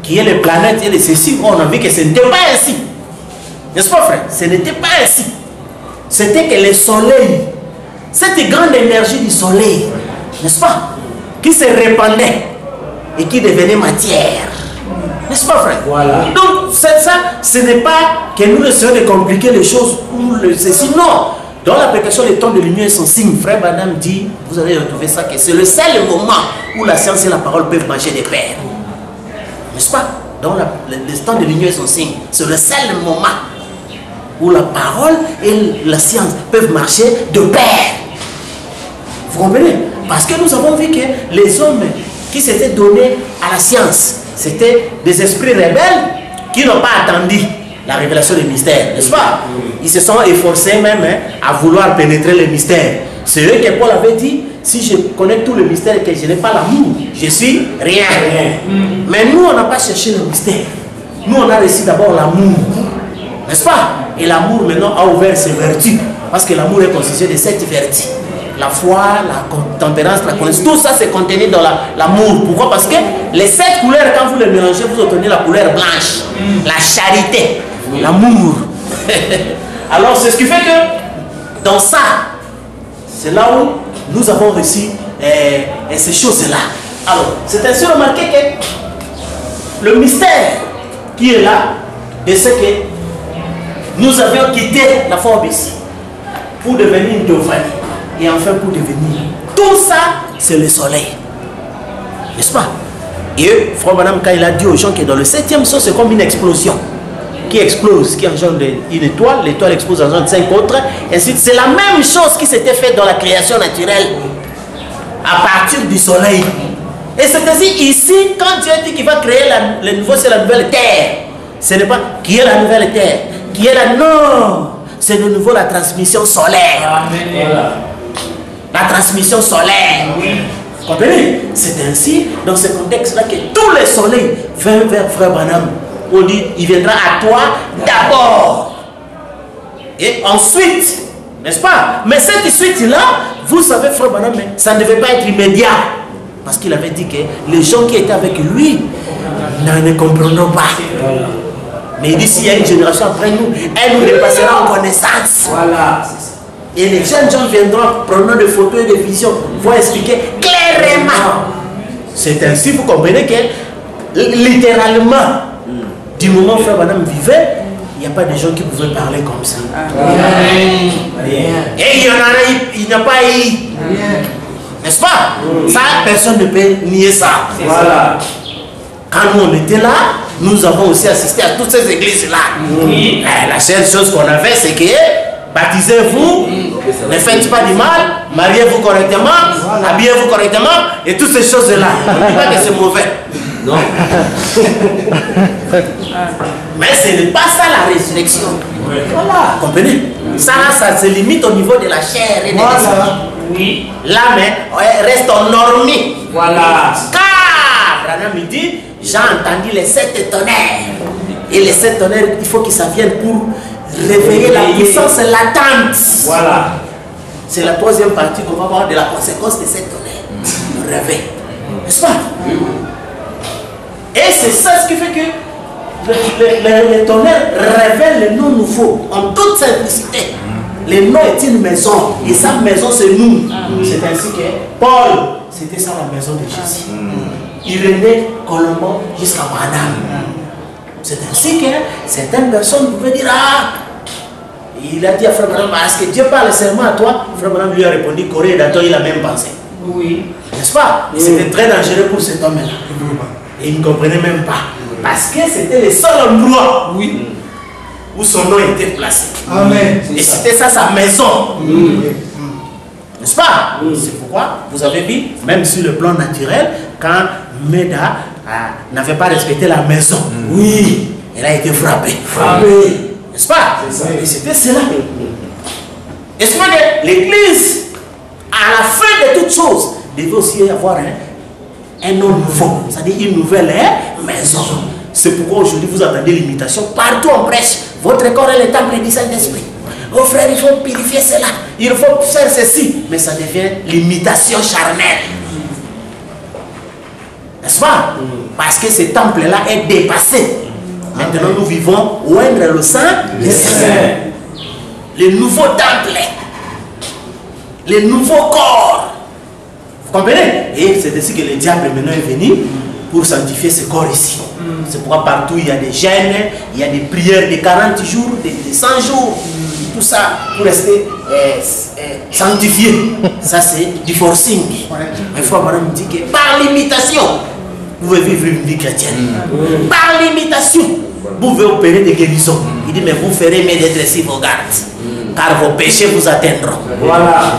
Qu'il y ait les planètes et les ceci. On a vu que ce n'était pas ainsi. N'est-ce pas, frère? Ce n'était pas ainsi. C'était que le soleil, cette grande énergie du soleil, n'est-ce pas, qui se répandait et qui devenait matière. N'est-ce pas, frère? Voilà. Donc, ça, ce n'est pas que nous essayons de compliquer les choses ou ceci. Non. Dans l'application des temps de lumière et son signe, Frère Branham dit, vous allez retrouver ça, que c'est le seul moment où la science et la parole peuvent marcher de pair. N'est-ce pas? Dans les temps de lumière et son signe, c'est le seul moment où la parole et la science peuvent marcher de pair. Vous comprenez? Parce que nous avons vu que les hommes qui s'étaient donnés à la science, c'était des esprits rebelles qui n'ont pas attendu la révélation des mystères, n'est-ce pas? Ils se sont efforcés même à vouloir pénétrer les mystères. C'est eux que Paul avait dit, si je connais tout le mystère et que je n'ai pas l'amour, je suis rien. Mais nous, on n'a pas cherché le mystère. Nous, on a reçu d'abord l'amour, n'est-ce pas? Et l'amour maintenant a ouvert ses vertus, parce que l'amour est constitué de 7 vertus. La foi, la tempérance, la connaissance, tout ça c'est contenu dans l'amour. Pourquoi? Parce que les 7 couleurs, quand vous les mélangez, vous obtenez la couleur blanche. La charité, l'amour. Alors c'est ce qui fait que dans ça, c'est là où nous avons reçu ces choses-là. Alors, c'est ainsi remarqué que le mystère qui est là, de ce que nous avions quitté la forme ici pour devenir une théophanie. Et enfin pour devenir. Tout ça, c'est le soleil. N'est-ce pas? Et Frère Branham, quand il a dit aux gens que dans le 7e son, c'est comme une explosion qui explose, qui engendre une étoile, l'étoile explose, engendre 5 autres, et ainsi. C'est la même chose qui s'était faite dans la création naturelle à partir du soleil. Et c'est-à-dire ici, quand Dieu dit qu'il va créer le nouveau, c'est la nouvelle terre. Ce n'est pas qui est la nouvelle terre, qui est la... Non, c'est de nouveau la transmission solaire. Amen. Voilà. la transmission solaire. Vous comprenez? C'est ainsi, dans ce contexte-là, que tous les soleils viennent vers Frère Branham. On dit, il viendra à toi d'abord. Et ensuite, n'est-ce pas? Mais cette suite-là, vous savez, Frère Branham, ça ne devait pas être immédiat. Parce qu'il avait dit que les gens qui étaient avec lui ne comprendront pas. Mais il dit, s'il y a une génération après nous, elle nous dépassera en connaissance. Voilà. Et les jeunes gens viendront, prenant des photos et des visions, vont expliquer clairement. C'est ainsi, vous comprenez que, littéralement, du moment où Frère Branham vivait, il n'y a pas de gens qui pouvaient parler comme ça. Et il y en a, il n'y a pas eu. N'est-ce pas? Ça, personne ne peut nier ça. Voilà. Quand nous on était là, nous avons aussi assisté à toutes ces églises-là. La seule chose qu'on avait, c'est que baptisez-vous, ne faites pas du mal, mariez-vous correctement, habillez-vous correctement, et toutes ces choses-là. On ne dit pas que c'est mauvais. Non. Mais ce n'est pas ça la résurrection. Voilà. Comprenez? Ça se limite au niveau de la chair et de l'esprit. Oui. L'âme reste endormie. Voilà. Car, Branham me dit, j'ai entendu les 7 tonnerres. Et les 7 tonnerres, il faut que ça vienne pour réveiller la puissance latente. Voilà. C'est la 3e partie qu'on va voir de la conséquence de 7 tonnerres. Le réveil. N'est-ce pas? Et c'est ça ce qui fait que les tonnerres révèlent le nom nouveau en toute simplicité. Le nom est une maison et sa maison c'est nous. C'est ainsi que Paul, c'était ça la maison de Jésus. Irénée, Colombo jusqu'à Branham. C'est ainsi que certaines personnes pouvaient dire, ah, il a dit à Frère Branham, est-ce que Dieu parle seulement à toi? Frère Branham lui a répondu, Corée d'Aton, il a même pensé. Oui. N'est-ce pas? C'était très dangereux pour cet homme-là. Et il ne comprenait même pas. Parce que c'était le seul endroit où son nom était placé. Amen. Et c'était ça sa maison. N'est-ce pas? C'est pourquoi vous avez vu, même sur le plan naturel, quand Meda n'avait pas respecté la maison, oui, elle a été frappée. N'est-ce pas? Et c'était cela. Est-ce que l'église, à la fin de toutes choses, devait aussi avoir un nom nouveau, c'est-à-dire une nouvelle maison. C'est pourquoi aujourd'hui vous entendez l'imitation partout en prêche. Votre corps est le temple du Saint-Esprit. Oh frère, il faut purifier cela, il faut faire ceci. Mais ça devient l'imitation charnelle. N'est-ce pas? Parce que ce temple-là est dépassé. Maintenant nous vivons oindre le sang, le nouveau temple, le nouveau corps. Vous comprenez? Et c'est ainsi que le diable maintenant est venu pour sanctifier ce corps ici. C'est pourquoi partout il y a des jeûnes, il y a des prières de 40 jours, de 100 jours, tout ça pour rester sanctifié. Ça c'est du forcing. Mais il faut me dire que par l'imitation, vous pouvez vivre une vie chrétienne. Par l'imitation, vous pouvez opérer des guérisons. Il dit, mais vous ferez mes détresser vos gardes, car vos péchés vous atteindront. Voilà.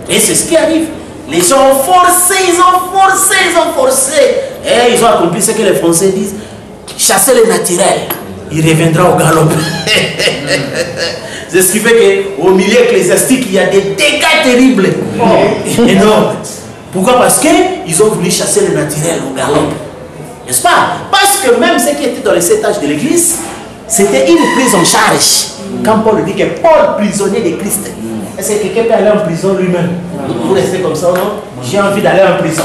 Et c'est ce qui arrive. Les gens ont forcé, ils ont forcé. Et ils ont accompli ce que les Français disent. Chasser le naturel, il reviendra au galop. C'est ce qui fait qu'au milieu ecclésiastique, il y a des dégâts terribles. Énormes. Pourquoi? Parce qu'ils ont voulu chasser le naturel au galop. N'est-ce pas? Parce que même ceux qui étaient dans les 7 âges de l'église, c'était une prise en charge. Quand Paul dit que Paul, prisonnier de Christ, est-ce que quelqu'un peut aller en prison lui-même? Vous restez comme ça, non? J'ai envie d'aller en prison.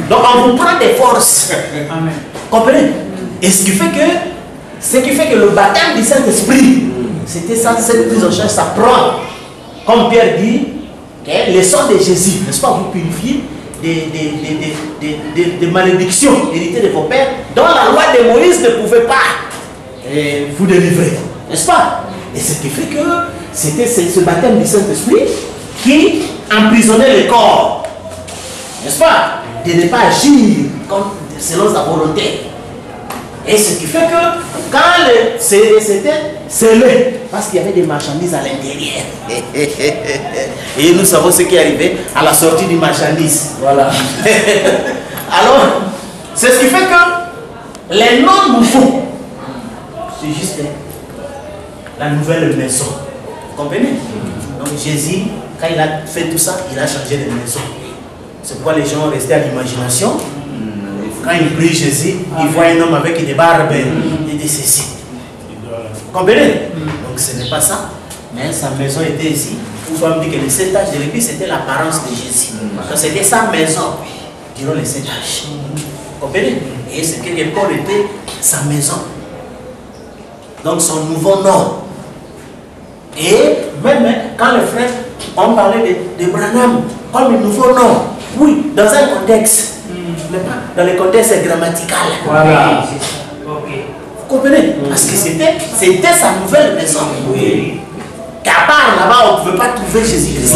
Donc on vous prend des forces. Amen. Comprenez? Et ce qui fait que le baptême du Saint-Esprit, c'était ça, cette prise en charge, ça prend. Comme Pierre dit, le sang de Jésus, n'est-ce pas, vous purifiez des malédictions héritées de vos pères, dont la loi de Moïse ne pouvait pas vous délivrer. N'est-ce pas? Et ce qui fait que c'était ce baptême du Saint-Esprit qui emprisonnait le corps. N'est-ce pas? De ne pas agir selon sa volonté. Et ce qui fait que quand c'était scellé, parce qu'il y avait des marchandises à l'intérieur. Et nous savons ce qui est arrivé à la sortie des marchandises. Voilà. Alors, c'est ce qui fait que les noms nouveaux, c'est juste la nouvelle maison. Vous comprenez? Donc Jésus, Quand il a fait tout ça, il a changé de maison. C'est pourquoi les gens restaient à l'imagination. Quand ils prient Jésus, ils voient un homme avec des barbes. Il dit ceci. Vous comprenez? Donc ce n'est pas ça. Mais sa maison était ici. Vous pouvez me dire que les 7 âges de l'église, c'était l'apparence de Jésus. Donc c'était sa maison durant les 7 âges. Vous comprenez? Et c'est que Paul était sa maison. Donc son nouveau nom. Et même quand les frères ont parlé de Branham comme un nouveau nom, oui, dans un contexte, mais pas dans le contexte grammatical. Voilà. Vous comprenez? Parce que c'était sa nouvelle maison. Oui. Qu'à part là-bas, on ne pouvait pas trouver Jésus-Christ.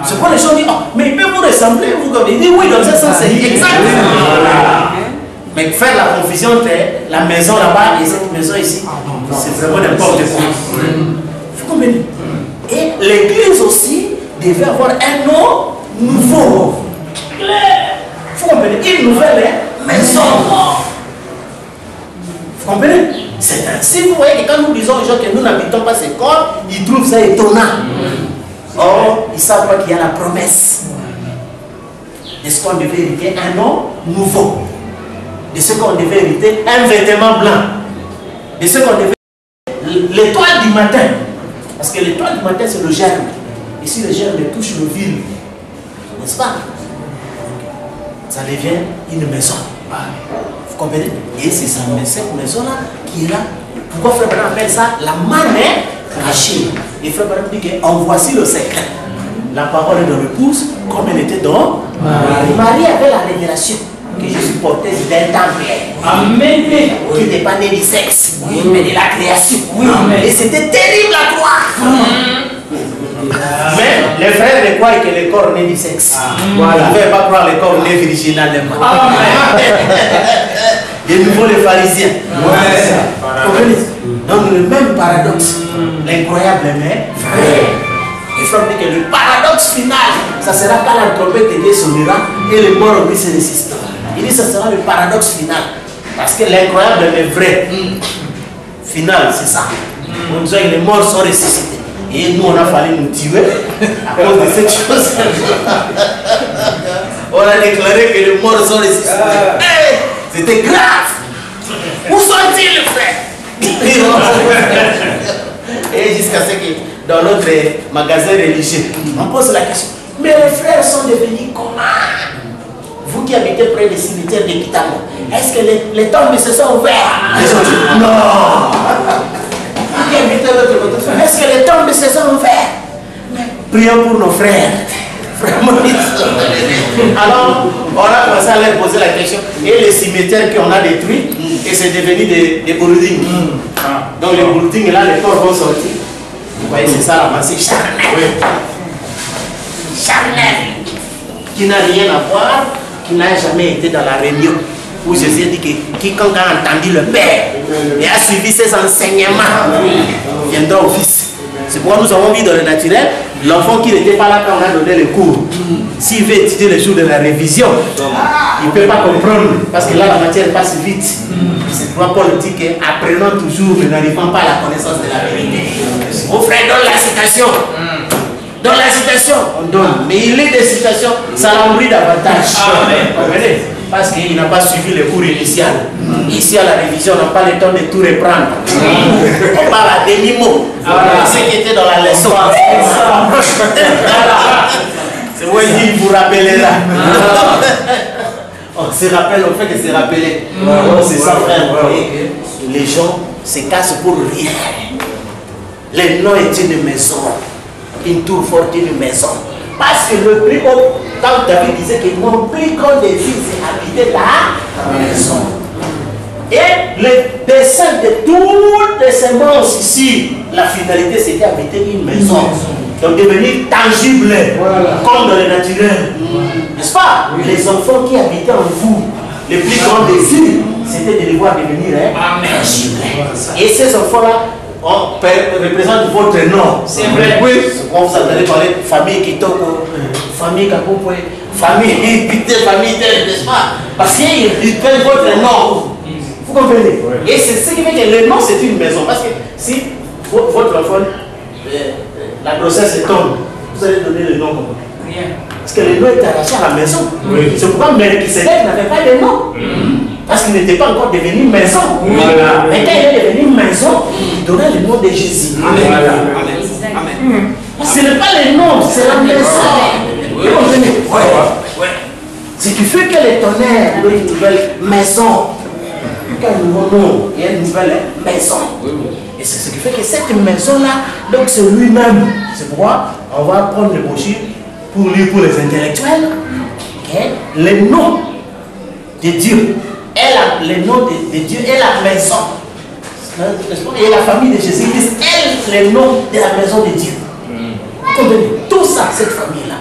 C'est pourquoi les gens disent, oh, mais il peut vous ressembler, vous comme il dit, oui, dans ce sens, c'est exact. Mais faire la confusion entre la maison là-bas et cette maison ici, c'est vraiment n'importe quoi. Vous comprenez? Et l'église aussi devait avoir un nom nouveau. Vous comprenez? Une nouvelle maison. Vous comprenez? C'est ainsi, vous voyez que quand nous disons aux gens que nous n'habitons pas ces corps, ils trouvent ça étonnant. Or, ils savent pas qu'il y a la promesse de ce qu'on devait hériter, un nom nouveau. De ce qu'on devait hériter, un vêtement blanc. De ce qu'on devait hériter, l'étoile du matin. Parce que l'étoile du matin, c'est le germe. Et si le germe touche le vil, n'est-ce pas? Ça devient une maison. Vous comprenez? Et c'est cette maison-là qui est là. Pourquoi Frère Branham appelle ça la manne cachée? Et Frère Branham dit qu'en voici le secret. La parole est dans l'épouse, comme elle était dans Marie avait la révélation que je suis porteuse d'un temple. Amen. Qui n'était pas né du sexe, mais de la création. Et c'était terrible à croire. Mais les frères croient que le corps né du sexe. Voilà. Vous ne pouvez pas croire le corps né virginalement. De nouveau les pharisiens. Donc le même paradoxe. L'incroyable mais vrai. Il faut dire que le paradoxe final, ça sera quand la trompette de Dieu sonnera et les morts lui se résistent. Il dit que ça sera le paradoxe final. Parce que l'incroyable mais vrai. Final, c'est ça. On dit que les morts sont ressuscités. Et nous, on a fallu nous tuer à cause de cette chose. On a déclaré que les morts sont ressuscités. Hey, c'était grave. Où sont-ils, frère? Et jusqu'à ce que dans notre magasin religieux, on pose la question, mais les frères sont devenus comment? Vous qui habitez près des cimetières de Kitamo, est-ce que les tombes se sont ouvertes? Les gens disent non. Vous qui habitez l'autre côté, est-ce que les tombes se sont ouvertes? Prions pour nos frères. Alors, on a commencé à leur poser la question. Et les cimetières qu'on a détruits, et c'est devenu des buildings. Donc les buildings, là, les corps vont sortir. Vous voyez, c'est ça la pensée charnelle. Charnelle. Qui n'a rien à voir, qui n'a jamais été dans la réunion. Où Jésus a dit que quiconque a entendu le Père et a suivi ses enseignements viendra au Fils. C'est pourquoi nous avons vu dans le naturel, l'enfant qui n'était pas là quand on a donné le cours, s'il veut étudier le jour de la révision, il ne peut pas comprendre, parce que là la matière passe vite. C'est pourquoi Paul dit qu'apprenant toujours, mais n'arrivant pas à la connaissance de la vérité. Mon frère donne la citation. Dans la citation, on donne. Mais il lit des citations, ça l'embrouille davantage. Parce qu'il n'a pas suivi le cours initial. Ici à la révision, on n'a pas le temps de tout reprendre. On parle à demi-mot. Ce qui était dans la leçon. C'est moi qui dit, il vous rappellera. On se rappelle, on fait que se rappeler. C'est ça, frère. Les gens se cassent pour rien. Le nom est une maison. Une tour forte, une maison. Parce que le plus haut, quand David disait que mon plus grand désir, c'est habiter la maison. Et le dessein de toutes les semences ici, la finalité, c'était habiter une maison. Donc devenir tangible, comme dans le naturel. N'est-ce pas? Les enfants qui habitaient en vous, le plus grand désir, c'était de les voir devenir tangibles. Et ces enfants-là, représente votre nom. C'est vrai. Oui. Quand vous allez parler de famille Kitoko, famille Kakoupoue, famille Pité, famille Tel, n'est-ce pas? Parce qu'ils prennent votre nom. Vous comprenez? Et c'est ce qui fait que le nom c'est une maison. Parce que si votre enfant, la grossesse tombe, vous allez donner le nom comment? Rien. Parce que le nom est attaché à la maison. Oui. C'est pourquoi Melchisedec n'avait pas de nom. Parce qu'il n'était pas encore devenu maison. Voilà. Mais quand il est devenu maison, il donnait le nom de Jésus. Amen. Voilà. Amen. Ce n'est pas le nom, c'est la maison. Vous comprenez? Oui. Ce qui fait que les tonnerres ont une nouvelle maison. Quand un nouveau nom, il y a une nouvelle maison. Et c'est ce qui fait que cette maison-là, donc c'est lui-même. C'est pourquoi on va prendre les brochures pour lire pour les intellectuels. Okay? Le nom de Dieu, le nom de Dieu est la maison. Et la famille de Jésus-Christ est le nom de la maison de Dieu. Vous comprenez? Tout ça, cette famille-là.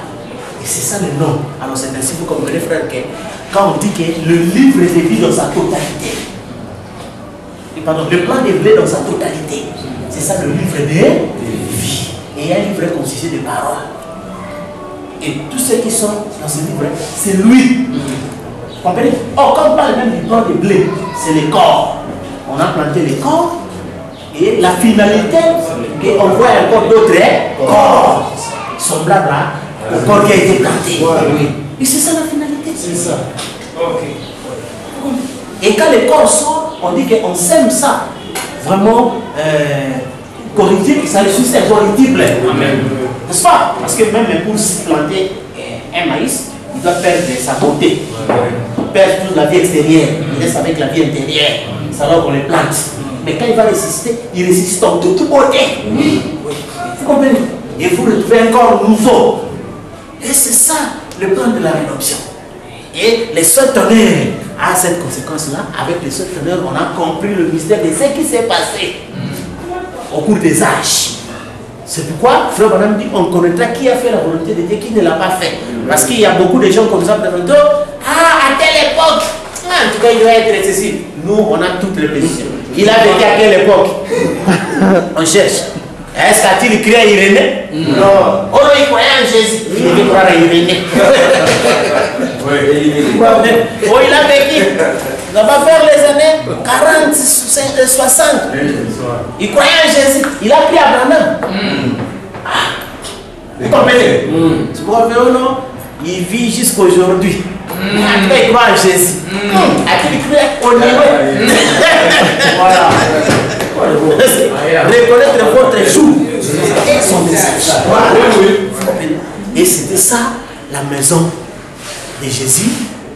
Et c'est ça le nom. Alors c'est ainsi que vous comprenez, frère, que quand on dit que le livre de vie dans sa totalité, pardon, le plan de vie dans sa totalité, c'est ça le livre de vie. Et un livre constitué de paroles. Et tous ceux qui sont dans ce livre, c'est lui. Vous comprenez? Or, quand on parle même du plan de blé, c'est le corps. On a planté le corps. Et la finalité, on voit encore d'autres corps semblables au corps qui a été planté. Oui. Et c'est ça la finalité. C'est ça. Ok. Et quand le corps sort, on dit qu'on sème ça. Vraiment correctible, ça ressuscite c'est correctible. N'est-ce pas? Parce que même pour planter un maïs, il doit perdre sa beauté. Il perd toute la vie extérieure. Il reste avec la vie intérieure. C'est alors qu'on les plante. Mais quand il va résister, il résiste de toute beauté. Oui. Vous comprenez? Et vous retrouvez un corps nouveau. Et c'est ça le plan de la rédemption. Et les seuls tonnerres à cette conséquence-là, avec les seuls tonnerres, on a compris le mystère de ce qui s'est passé au cours des âges. C'est pourquoi, frère Branham dit, on connaîtra qui a fait la volonté de Dieu, qui ne l'a pas fait. Parce qu'il y a beaucoup de gens comme ça, à telle époque, en tout cas, il doit être ceci. Nous, on a toutes les positions. Il a vécu à quelle époque? On cherche. Est-ce qu'a-t-il crié à Irénée? Non. Oh non, il croyait en Jésus. Il devait croire à Irénée. Oh, il a vécu. Ça va faire les années 40, 60. Il croyait en Jésus. Il a crié à Branham. Vous comprenez? Tu vois, non? Il vit jusqu'aujourd'hui. Il croit en Jésus. A-t-il cru au niveau? Voilà. Reconnaître votre jour et son message. Et c'était ça la maison de Jésus,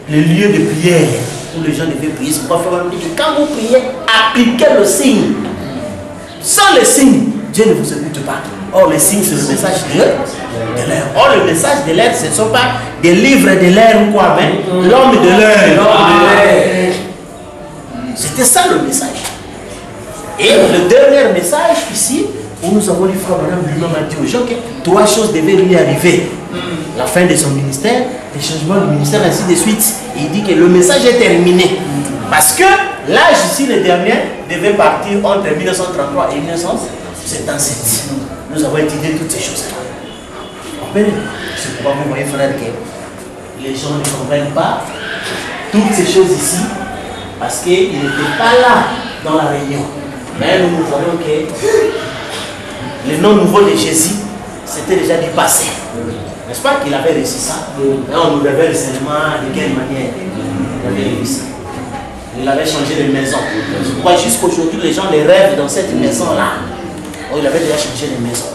le lieu de prière où les gens devaient prier. C'est pourquoi quand vous priez, appliquez le signe. Sans le signe, Dieu ne vous écoute pas. Or, le signe, c'est le message de l'air. Or, le message de l'air, ce ne sont pas des livres de l'air ou quoi, mais l'homme de l'air. C'était ça le message. Et le dernier message ici, où nous avons lu Frère Branham lui-même a dit aux gens que 3 choses devaient lui arriver. La fin de son ministère, les changements du ministère, ainsi de suite. Et il dit que le message est terminé. Parce que l'âge ici, le dernier, devait partir entre 1933 et 1977. Nous avons étudié toutes ces choses-là. C'est pourquoi vous voyez, frère, que les gens ne comprennent pas toutes ces choses ici, parce qu'ils n'étaient pas là dans la réunion. Mais nous voyons que le nom nouveau de Jésus, c'était déjà du passé. N'est-ce pas qu'il avait réussi ça? Et on nous révèle seulement de quelle manière il avait réussi ça. Il avait changé de maison. Je crois jusqu'aujourd'hui, les gens les rêvent dans cette maison-là. Oh, il avait déjà changé de maison.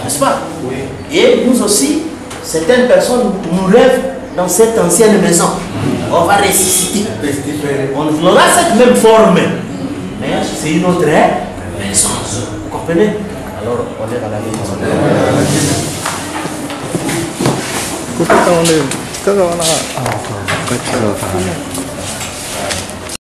N'est-ce pas? Oui. Et nous aussi, certaines personnes nous rêvent dans cette ancienne maison. On va ressusciter. On aura cette même forme. Mais c'est une autre maison. Vous comprenez? Alors, on est dans la maison. 그거는 그거나 아, 그렇죠.